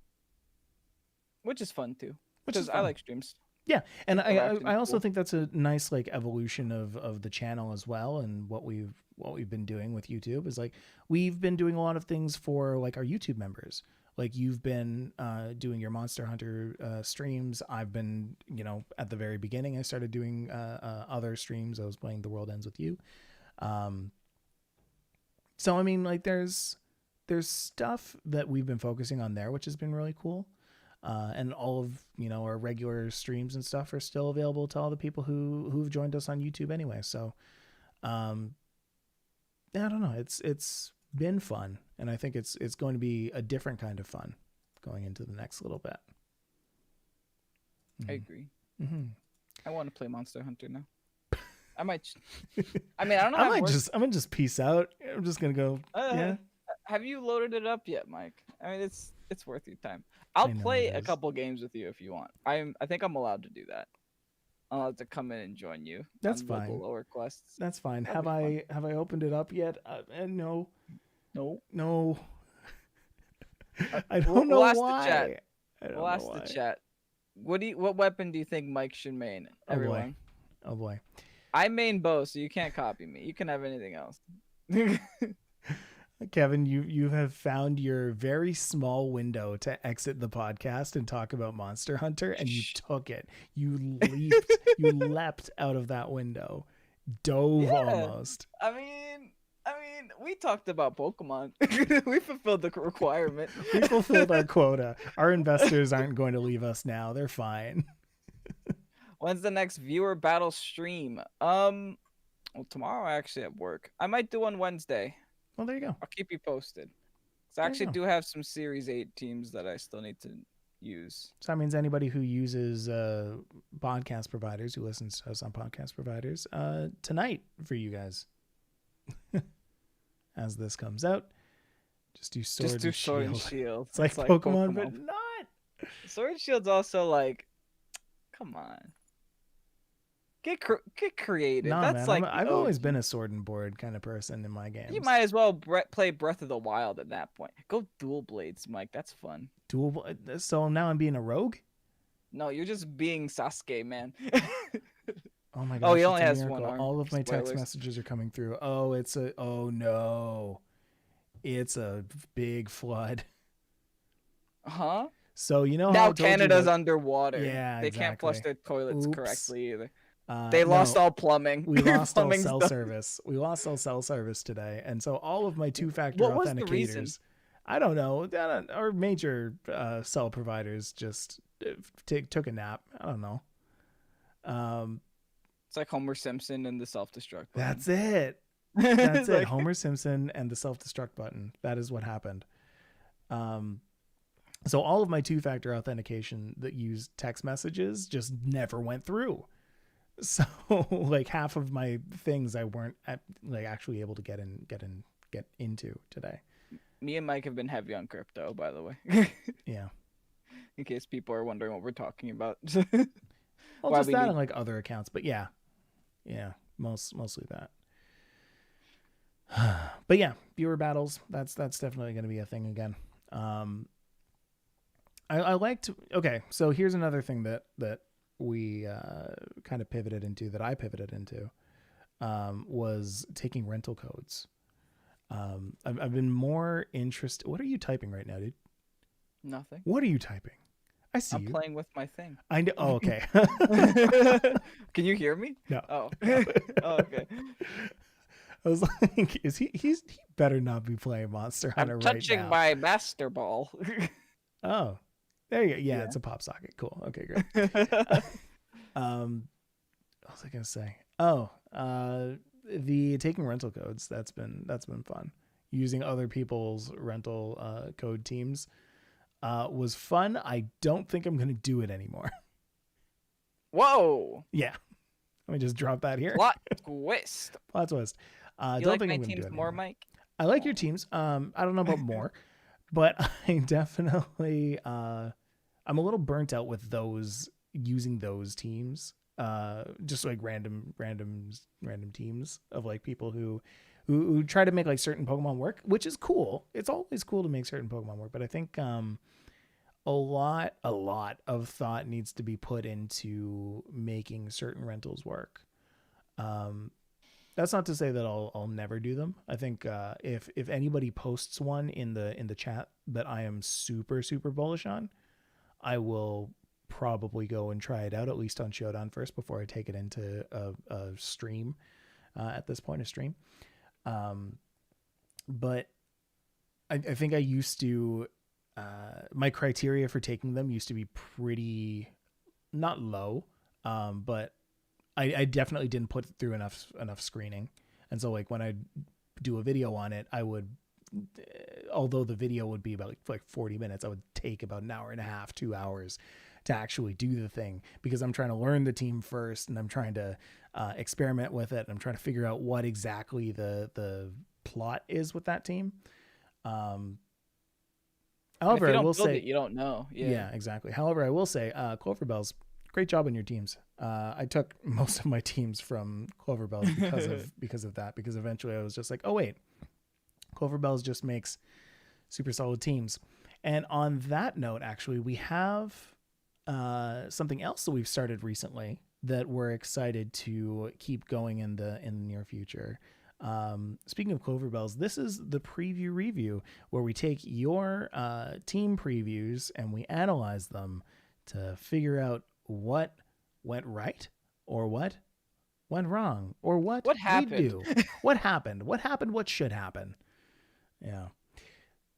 Which is fun too. Which is Because I fun. like streams. Yeah, and Interacting I is also cool. think that's a nice like evolution of the channel as well, and what we've been doing with YouTube is like we've been doing a lot of things for like our YouTube members. Like you've been doing your Monster Hunter streams. I've been, at the very beginning, I started doing other streams. I was playing The World Ends With You. So I mean, like there's stuff that we've been focusing on there, which has been really cool. And all of our regular streams and stuff are still available to all the people who've joined us on YouTube anyway. So, I don't know. It's been fun, and I think it's going to be a different kind of fun going into the next little bit. I agree. Mm-hmm. I want to play Monster Hunter now. I might. I mean, I don't know. I'm gonna just peace out. I'm just gonna go. Yeah. Have you loaded it up yet, Mike? I mean, it's worth your time. I'll play a couple games with you if you want. I think I'm allowed to do that. I'm allowed to come in and join you. That's on fine. Lower quests. That's fine. That'd Have I opened it up yet? No. No. I don't know We'll ask why. the chat. I don't We'll know ask why. the chat. What weapon do you think Mike should main? Everyone. Oh boy. I main bow, so you can't copy me. You can have anything else. Kevin, you have found your very small window to exit the podcast and talk about Monster Hunter, and you took it. You leapt out of that window, dove almost. I mean, we talked about Pokemon. We fulfilled the requirement. We fulfilled our quota. Our investors aren't going to leave us now. They're fine. When's the next viewer battle stream? Well, tomorrow I actually have work. I might do one Wednesday. Well, there you go. I'll keep you posted. So I actually do have some Series 8 teams that I still need to use. So that means anybody who uses podcast providers, who listens to us on podcast providers, tonight for you guys, as this comes out, just do Sword and Shield. It's like Pokemon, but not. Sword and Shield's also like, come on. Get creative. Nah, That's man, like I've always been a sword and board kind of person in my games. You might as well play Breath of the Wild at that point. Go dual blades, Mike. That's fun. So now I'm being a rogue? No, you're just being Sasuke, man. Oh my gosh. Oh, he only has one arm. All of my text Spoilers. messages are coming through. Oh no. It's a big flood. Huh? So you know how now Canada's underwater. Yeah, they can't flush their toilets Oops. correctly either. They lost all plumbing. We lost all cell done. service. We lost all cell service today, and so all of my two-factor What was the reason? authenticators. I don't know. Our major cell providers just took a nap. I don't know. It's like Homer Simpson and the self-destruct button. That's it. That's it. Homer Simpson and the self-destruct button. That is what happened. So all of my two-factor authentication that used text messages just never went through. So like half of my things I weren't actually able to get into today. Me and Mike have been heavy on crypto, by the way. Yeah. In case people are wondering what we're talking about. Well, just that and like other accounts, but yeah, mostly that. But yeah, viewer battles. That's definitely going to be a thing again. I liked. Okay, so here's another thing that we kind of pivoted into. That I pivoted into was taking rental codes. I've been more interested. What are you typing right now, dude? Nothing. What are you typing? I see I'm you. playing with my thing. I know. Oh, okay. Can you hear me? No. Oh. Oh, okay. I was like, he better not be playing Monster Hunter I'm right now. touching my master ball. Oh, there you go. Yeah, it's a pop socket. Cool. Okay, great. What was I gonna say? Oh, the taking rental codes. That's been fun. Using other people's rental code teams was fun. I don't think I'm gonna do it anymore. Whoa. Yeah. Let me just drop that here. Plot twist. Plot twist. You Don't like think my I'm going to do teams it more, anymore. Mike? I like your Oh. teams. I don't know about more, but I definitely I'm a little burnt out with those using those teams. Just like random teams of like people who try to make like certain Pokemon work, which is cool. It's always cool to make certain Pokemon work, but I think a lot of thought needs to be put into making certain rentals work. Um, that's not to say that I'll never do them. I think if anybody posts one in the chat that I am super bullish on, I will probably go and try it out at least on Showdown first before I take it into a stream. At this point, a stream. Um, but I think I used to. My criteria for taking them used to be pretty not low, but I definitely didn't put through enough screening, and so like when I do a video on it, I would, although the video would be about like 40 minutes, I would take about an hour and a half, 2 hours to actually do the thing because I'm trying to learn the team first and I'm trying to experiment with it. And I'm trying to figure out what exactly the plot is with that team. Um, And if However, you I don't will build say, it, you don't know. Yeah. yeah, exactly. However, I will say, Cloverbells, great job on your teams. I took most of my teams from Cloverbells because of that. Because eventually, I was just like, oh wait, Cloverbells just makes super solid teams. And on that note, actually, we have something else that we've started recently that we're excited to keep going in the near future. Speaking of Cloverbells, this is the preview review where we take your team previews and we analyze them to figure out what went right or what went wrong or what What we happened? do. What happened? What happened? What should happen? Yeah.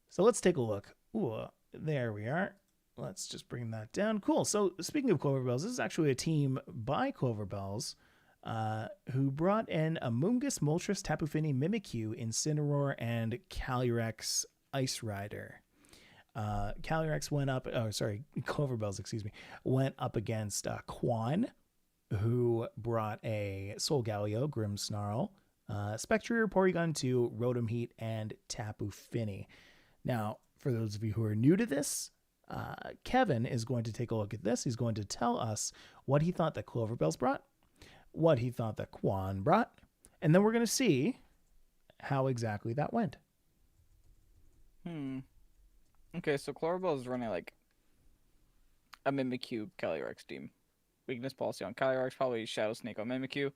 So let's take a look. Ooh, there we are. Let's just bring that down. Cool. So speaking of Cloverbells, this is actually a team by Cloverbells who brought in Amoonguss, Moltres, Tapu Fini, Mimikyu, Incineroar, and Calyrex Ice Rider. Calyrex went up, oh, sorry, Cloverbells, excuse me, went up against Quan, who brought a Solgaleo, Grimmsnarl, Spectrier, Porygon 2, Rotom Heat, and Tapu Fini. Now, for those of you who are new to this, Kevin is going to take a look at this. He's going to tell us what he thought that Cloverbells brought, what he thought that Quan brought, and then we're going to see how exactly that went. Okay, so Cloverbell is running like a Mimikyu Calyrex team. Weakness policy on Calyrex, probably Shadow Snake on Mimikyu.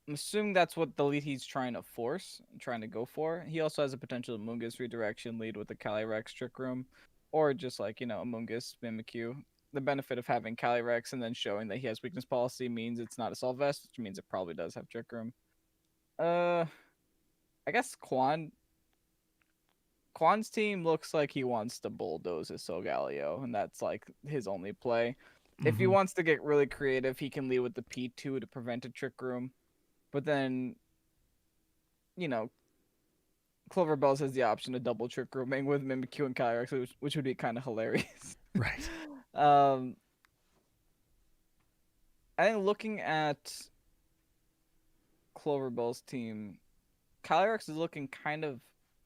I'm assuming that's what the lead he's trying to force, trying to go for. He also has a potential Amoonguss redirection lead with the Calyrex Trick Room, or just like, Amoonguss Mimikyu. The benefit of having Calyrex and then showing that he has weakness policy means it's not Assault Vest, which means it probably does have Trick Room. I guess Quan's team looks like he wants to bulldoze his Solgaleo, and that's like his only play. If he wants to get really creative, he can lead with the P2 to prevent a Trick Room. But then, Cloverbells has the option of double Trick Rooming with Mimikyu and Calyrex, which would be kind of hilarious. Right. I think looking at Cloverbell's team, Calyrex is looking kind of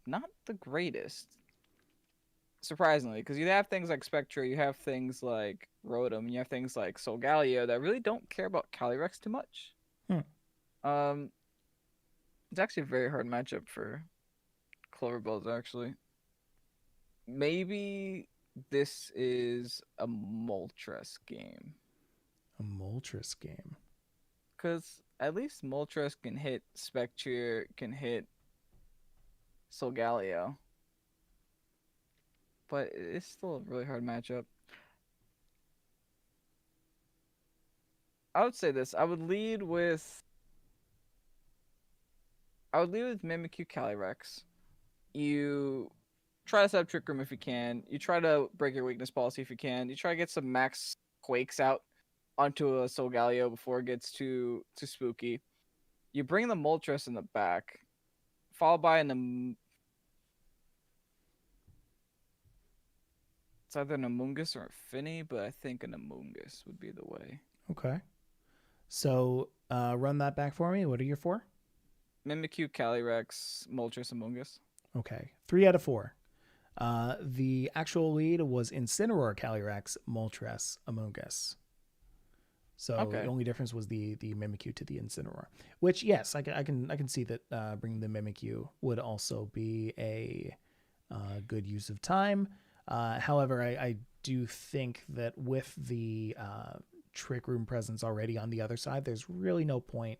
not the greatest. Surprisingly, because you have things like Spectre, you have things like Rotom, you have things like Solgaleo that really don't care about Calyrex too much. It's actually a very hard matchup for Cloverbells, actually. Maybe this is a Moltres game. A Moltres game. Because at least Moltres can hit Spectre, can hit Solgaleo. But it's still a really hard matchup. I would say this. I would lead with Mimikyu Calyrex. You try to set up Trick Room if you can. You try to break your weakness policy if you can. You try to get some max Quakes out onto a Solgaleo before it gets too spooky. You bring the Moltres in the back, followed by it's either an Amoonguss or a Fini, but I think an Amoonguss would be the way. Okay. So run that back for me. What are your four? Mimikyu, Calyrex, Moltres, Amoonguss. Okay, 3 out of 4. The actual lead was Incineroar, Calyrex, Moltres, Amoonguss. So the Okay. only difference was the Mimikyu to the Incineroar, which yes, I can see that bringing the Mimikyu would also be a good use of time. However, I do think that with the Trick Room presence already on the other side, there's really no point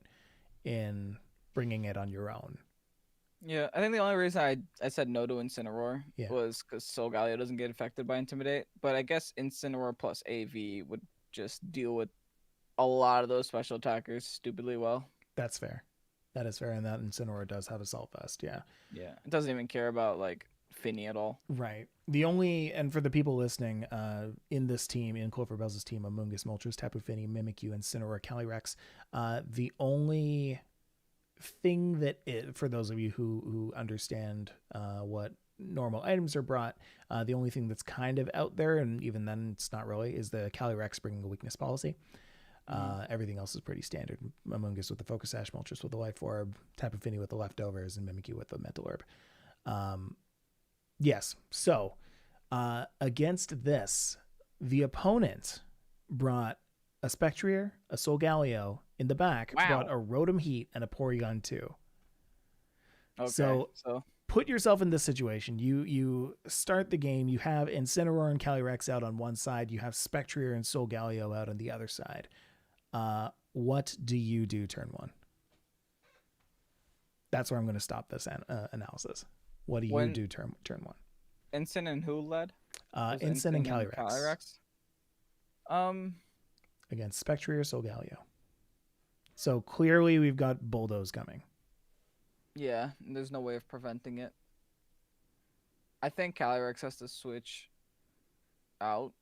in bringing it on your own. Yeah, I think the only reason I said no to Incineroar Yeah, was because Solgaleo doesn't get affected by Intimidate. But I guess Incineroar plus AV would just deal with a lot of those special attackers stupidly well. that's fair. That is fair, and that Incineroar does have Assault Vest. Yeah. Yeah, it doesn't even care about like Finny at all. Right. The only, and for the people listening, in this team, in Clover Bells' team, Amoonguss, Moltres, Tapu Fini, Mimikyu, and Incineroar, Calyrex, the only thing that for those of you who understand what normal items are brought, the only thing that's kind of out there, and even then it's not really, is the Calyrex bringing a weakness policy. Everything else is pretty standard. Amoonguss with the Focus Sash, Moltres with the Life Orb, Tapu Fini with the Leftovers, and Mimikyu with the Mental Herb. Yes. So against this, the opponent brought a Spectrier, a Solgaleo in the back, brought a Rotom Heat, and a Porygon 2. Okay. So put yourself in this situation. You start the game. You have Incineroar and Calyrex out on one side. You have Spectrier and Solgaleo out on the other side. What do you do turn 1? That's where I'm going to stop this analysis. What do you do turn 1? Ensign and who led? Ensign and Calyrex. Calyrex. Against Spectrier, Solgaleo. So clearly we've got Bulldoze coming. Yeah, there's no way of preventing it. I think Calyrex has to switch out.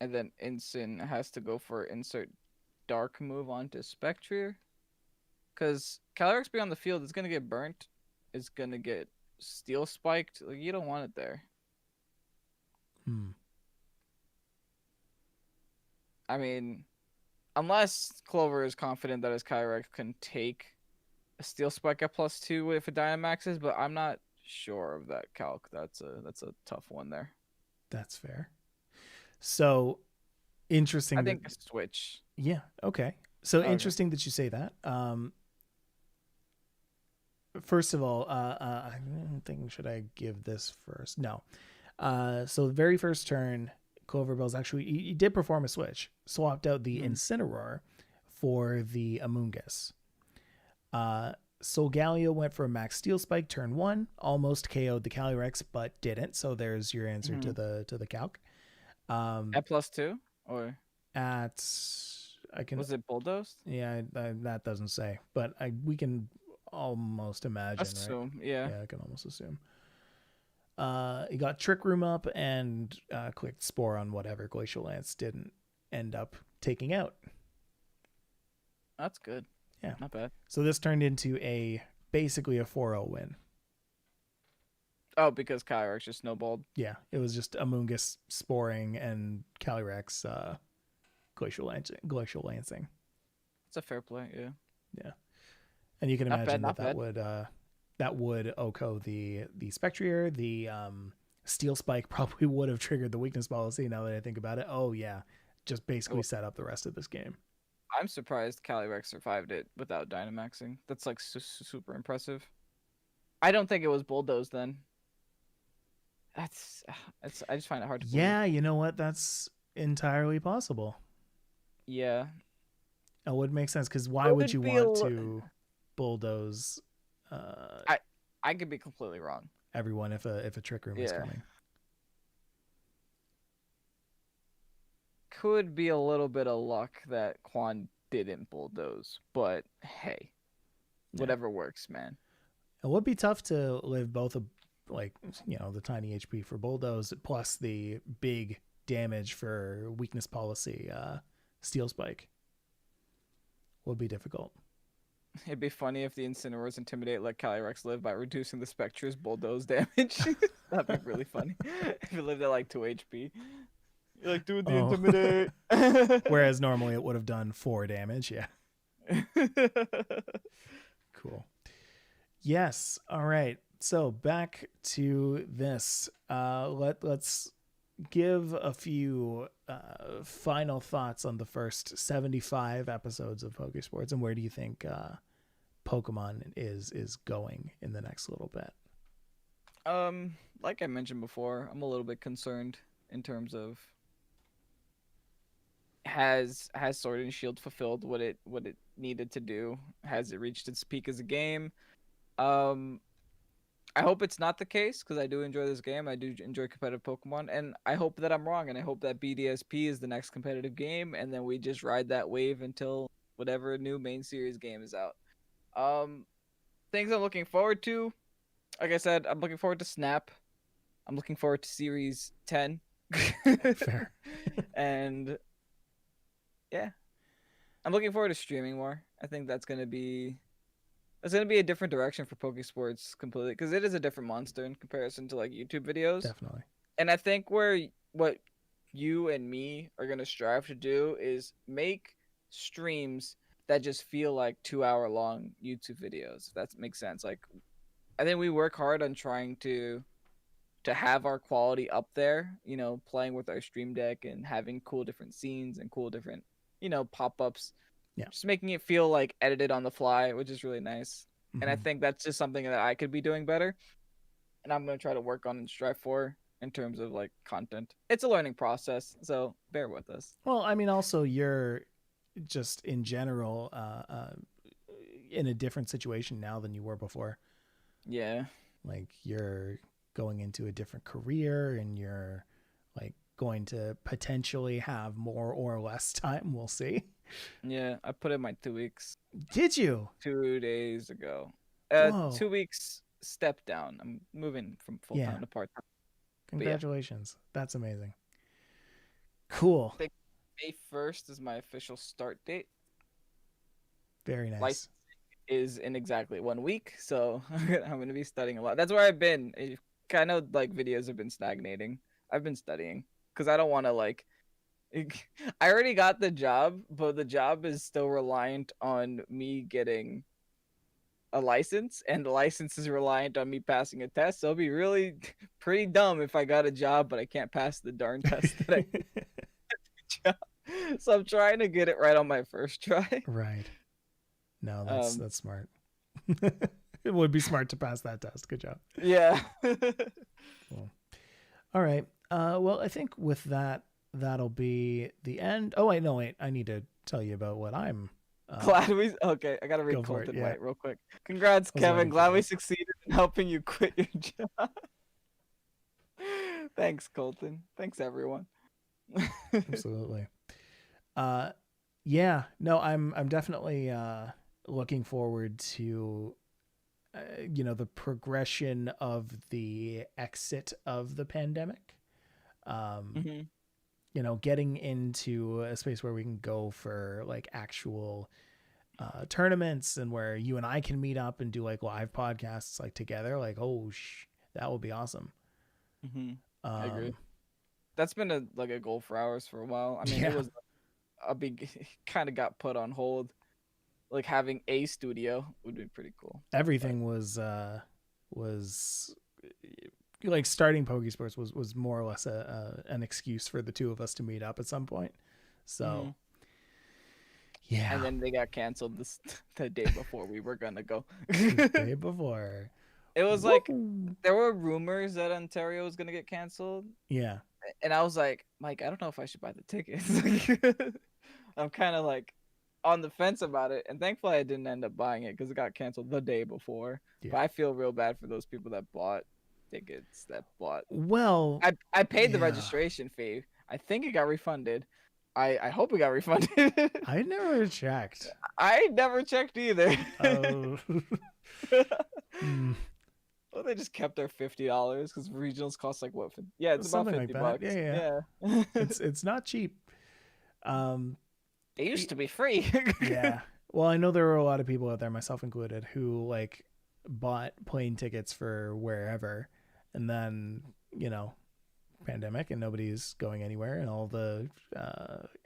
And then Ensign has to go for insert dark move onto Spectrier. Because Calyrex being on the field is going to get burnt. It's going to get steel spiked. Like, you don't want it there. I mean, unless Clover is confident that his Calyrex can take a steel spike at +2 if it Dynamaxes, but I'm not sure of that calc. That's a tough one there. That's fair. So interesting. I think a switch. Yeah. Okay. So interesting that you say that. First of all, I'm thinking, should I give this first? No. So the very first turn, Clover Bells actually he did perform a switch, swapped out the Incineroar for the Amoonguss. Solgaleo went for a max steel spike turn 1, almost KO'd the Calyrex, but didn't. So there's your answer to the calc. At +2 or at I can. Was it Bulldoze? Yeah, that doesn't say, but we can almost imagine. Assume, right? yeah. Yeah, I can almost assume. He got Trick Room up and clicked Spore on whatever Glacial Lance didn't end up taking out. That's good. Yeah. Not bad. So this turned into basically a 4-0 win. Oh, because Calyrex just snowballed. Yeah, it was just Amoonguss sporing and Calyrex glacial lancing. It's a fair play, yeah. Yeah. And you can imagine not that would OHKO the Spectrier. The Steel Spike probably would have triggered the weakness policy, now that I think about it. Oh yeah, just basically set up the rest of this game. I'm surprised Calyrex survived it without Dynamaxing. That's like super impressive. I don't think it was Bulldoze then. I just find it hard to believe. Yeah, you know what? That's entirely possible. Yeah. It would make sense, because why would you want to Bulldoze I could be completely wrong. everyone if a Trick Room is coming? Could be a little bit of luck that Quan didn't Bulldoze, but hey, whatever works, man. It would be tough to live both the tiny HP for Bulldoze plus the big damage for weakness policy Steel Spike. Would be difficult. It'd be funny if the Incineroars Intimidate let Calyrex live by reducing the Spectre's Bulldoze damage. That'd be really funny. If it lived at like 2 HP. You're like, dude, the Intimidate. Whereas normally it would have done 4 damage, yeah. Cool. Yes. All right. So back to this. Let's give a few final thoughts on the first 75 episodes of Pokésports, and where do you think Pokemon is going in the next little bit? Like I mentioned before, I'm a little bit concerned in terms of has Sword and Shield fulfilled what it needed to do? Has it reached its peak as a game? Um, I hope it's not the case because I do enjoy this game. I do enjoy competitive Pokemon, and I hope that I'm wrong, and I hope that BDSP is the next competitive game, and then we just ride that wave until whatever new main series game is out. Um, Things I'm looking forward to, like I said, I'm looking forward to Snap. I'm looking forward to Series 10. Fair. And yeah, I'm looking forward to streaming more. I think that's gonna be a different direction for Pokesports completely because it is a different monster in comparison to like YouTube videos. Definitely. And I think what you and me are gonna strive to do is make streams that just feel like 2 hour long YouTube videos. If that makes sense. Like I think we work hard on trying to have our quality up there, playing with our stream deck and having cool different scenes and cool different, pop-ups. Yeah. Just making it feel like edited on the fly, which is really nice. Mm-hmm. And I think that's just something that I could be doing better. And I'm going to try to work on and strive for in terms of like content. It's a learning process, so bear with us. Well, I mean, also you're just in general in a different situation now than you were before. Yeah. Like you're going into a different career and you're like going to potentially have more or less time. We'll see. Yeah, I put in my 2 weeks. Did you? 2 days ago. Whoa. 2 weeks step down. I'm moving from full time to part time. Congratulations. Yeah. That's amazing. Cool. May 1st is my official start date. Very nice. Licensing is in exactly 1 week, so I'm going to be studying a lot. That's where I've been. Kind of like videos have been stagnating. I've been studying because I don't want to like. I already got the job, but the job is still reliant on me getting a license, and the license is reliant on me passing a test. So it'll be really pretty dumb if I got a job, but I can't pass the darn test that I So I'm trying to get it right on my first try. Right. No, that's smart. It would be smart to pass that test. Good job. Yeah. Cool. All right. Well, I think with that, that'll be the end. Oh, wait. I need to tell you about what I'm glad we. Okay, I gotta read Colton White real quick. Congrats, Kevin. Glad we succeeded in helping you quit your job. Thanks, Colton. Thanks, everyone. Absolutely. Yeah. No, I'm definitely looking forward to the progression of the exit of the pandemic. Getting into a space where we can go for like actual tournaments and where you and I can meet up and do like live podcasts like together. Like, that would be awesome. I agree. That's been a goal for ours for a while. I mean, It was a big, kind of got put on hold. Like having a studio would be pretty cool. Everything was like starting Pokésports was more or less an excuse for the two of us to meet up at some point. So yeah. And then they got canceled the day before we were gonna go. The day before. It was like there were rumors that Ontario was gonna get canceled. Yeah. And I was like, Mike, I don't know if I should buy the tickets. I'm kind of like on the fence about it, and thankfully I didn't end up buying it because it got canceled the day before. Yeah. But I feel real bad for those people that bought tickets Well, I paid the registration fee. I think it got refunded. I hope it got refunded. I never checked. I never checked either. Oh. Well, they just kept their $50 because regionals cost like what? Yeah, it's something about $50. Like that. Yeah. It's not cheap. It used to be free. Yeah. Well, I know there were a lot of people out there, myself included, who like bought plane tickets for wherever, and then pandemic and nobody's going anywhere, and all the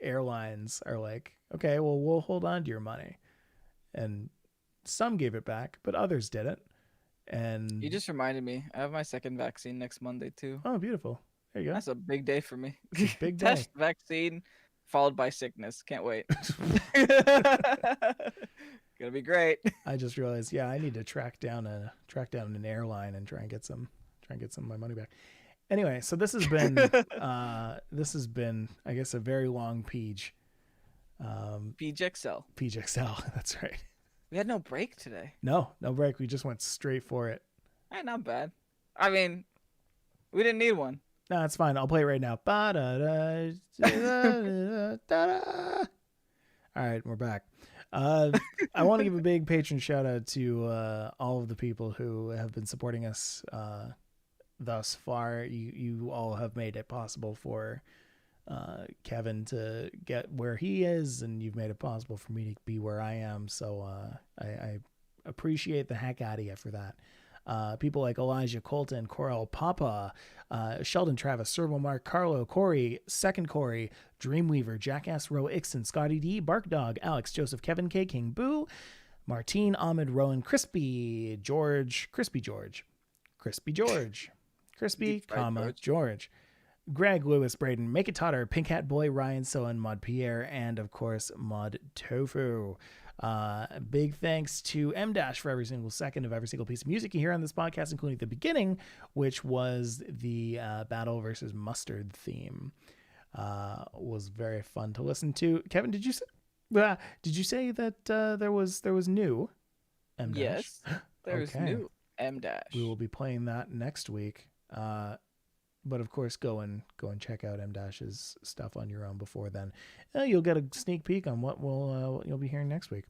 airlines are like, okay, well, we'll hold on to your money, and some gave it back, but others didn't. You And just reminded me. I have my second vaccine next Monday too. oh, beautiful. There you go. That's a big day for me. It's a big day. Test, vaccine, followed by sickness. Can't wait. Gonna be great. I just realized, yeah, I need to track down an airline and try and get some of my money back. Anyway, so this has been I guess a very long page. PGXL. PGXL, that's right. We had no break today. No break. We just went straight for it. Not bad. I mean, we didn't need one. No, it's fine. I'll play it right now. All right, we're back. I want to give a big patron shout out to all of the people who have been supporting us thus far. You all have made it possible for Kevin to get where he is, and you've made it possible for me to be where I am. So I appreciate the heck out of you for that. People like Elijah Colton, Coral Papa, Sheldon Travis, Servo Mark, Carlo, Corey, Second Corey, Dreamweaver, Jackass Row, Ixon, Scotty D, Bark Dog, Alex, Joseph, Kevin K, King Boo, Martine, Ahmed, Rowan, Crispy, George, comma, George, Greg, Lewis, Braden, Make It Totter, Pink Hat Boy, Ryan, Soen, Mod Pierre, and of course, Mod Tofu. Big thanks to M Dash for every single second of every single piece of music you hear on this podcast, including the beginning, which was the Battle versus Mustard theme. Was very fun to listen to. Kevin, did you say that there was new M Dash? Yes, there's new M Dash. We will be playing that next week. But of course, go and check out M Dash's stuff on your own before then. You'll get a sneak peek on what you'll be hearing next week.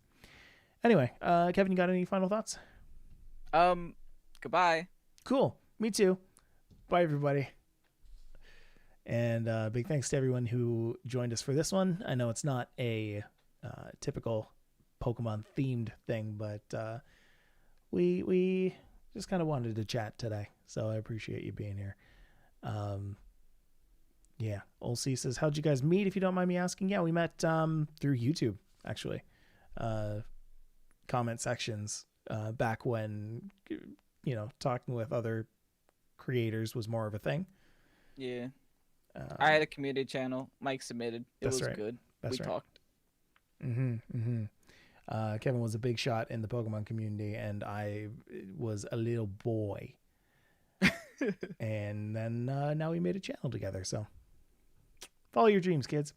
Anyway, Kevin, you got any final thoughts? Goodbye. Cool. Me too. Bye, everybody. And big thanks to everyone who joined us for this one. I know it's not a typical Pokemon themed thing, but we just kind of wanted to chat today, so I appreciate you being here. Yeah, Old C says, how'd you guys meet, if you don't mind me asking? Yeah, we met through YouTube, actually. Comment sections back when, talking with other creators was more of a thing. Yeah. I had a community channel. Mike submitted. It was right. good. That's we right. talked. Kevin was a big shot in the Pokemon community, and I was a little boy. And then now we made a channel together. So follow your dreams, kids.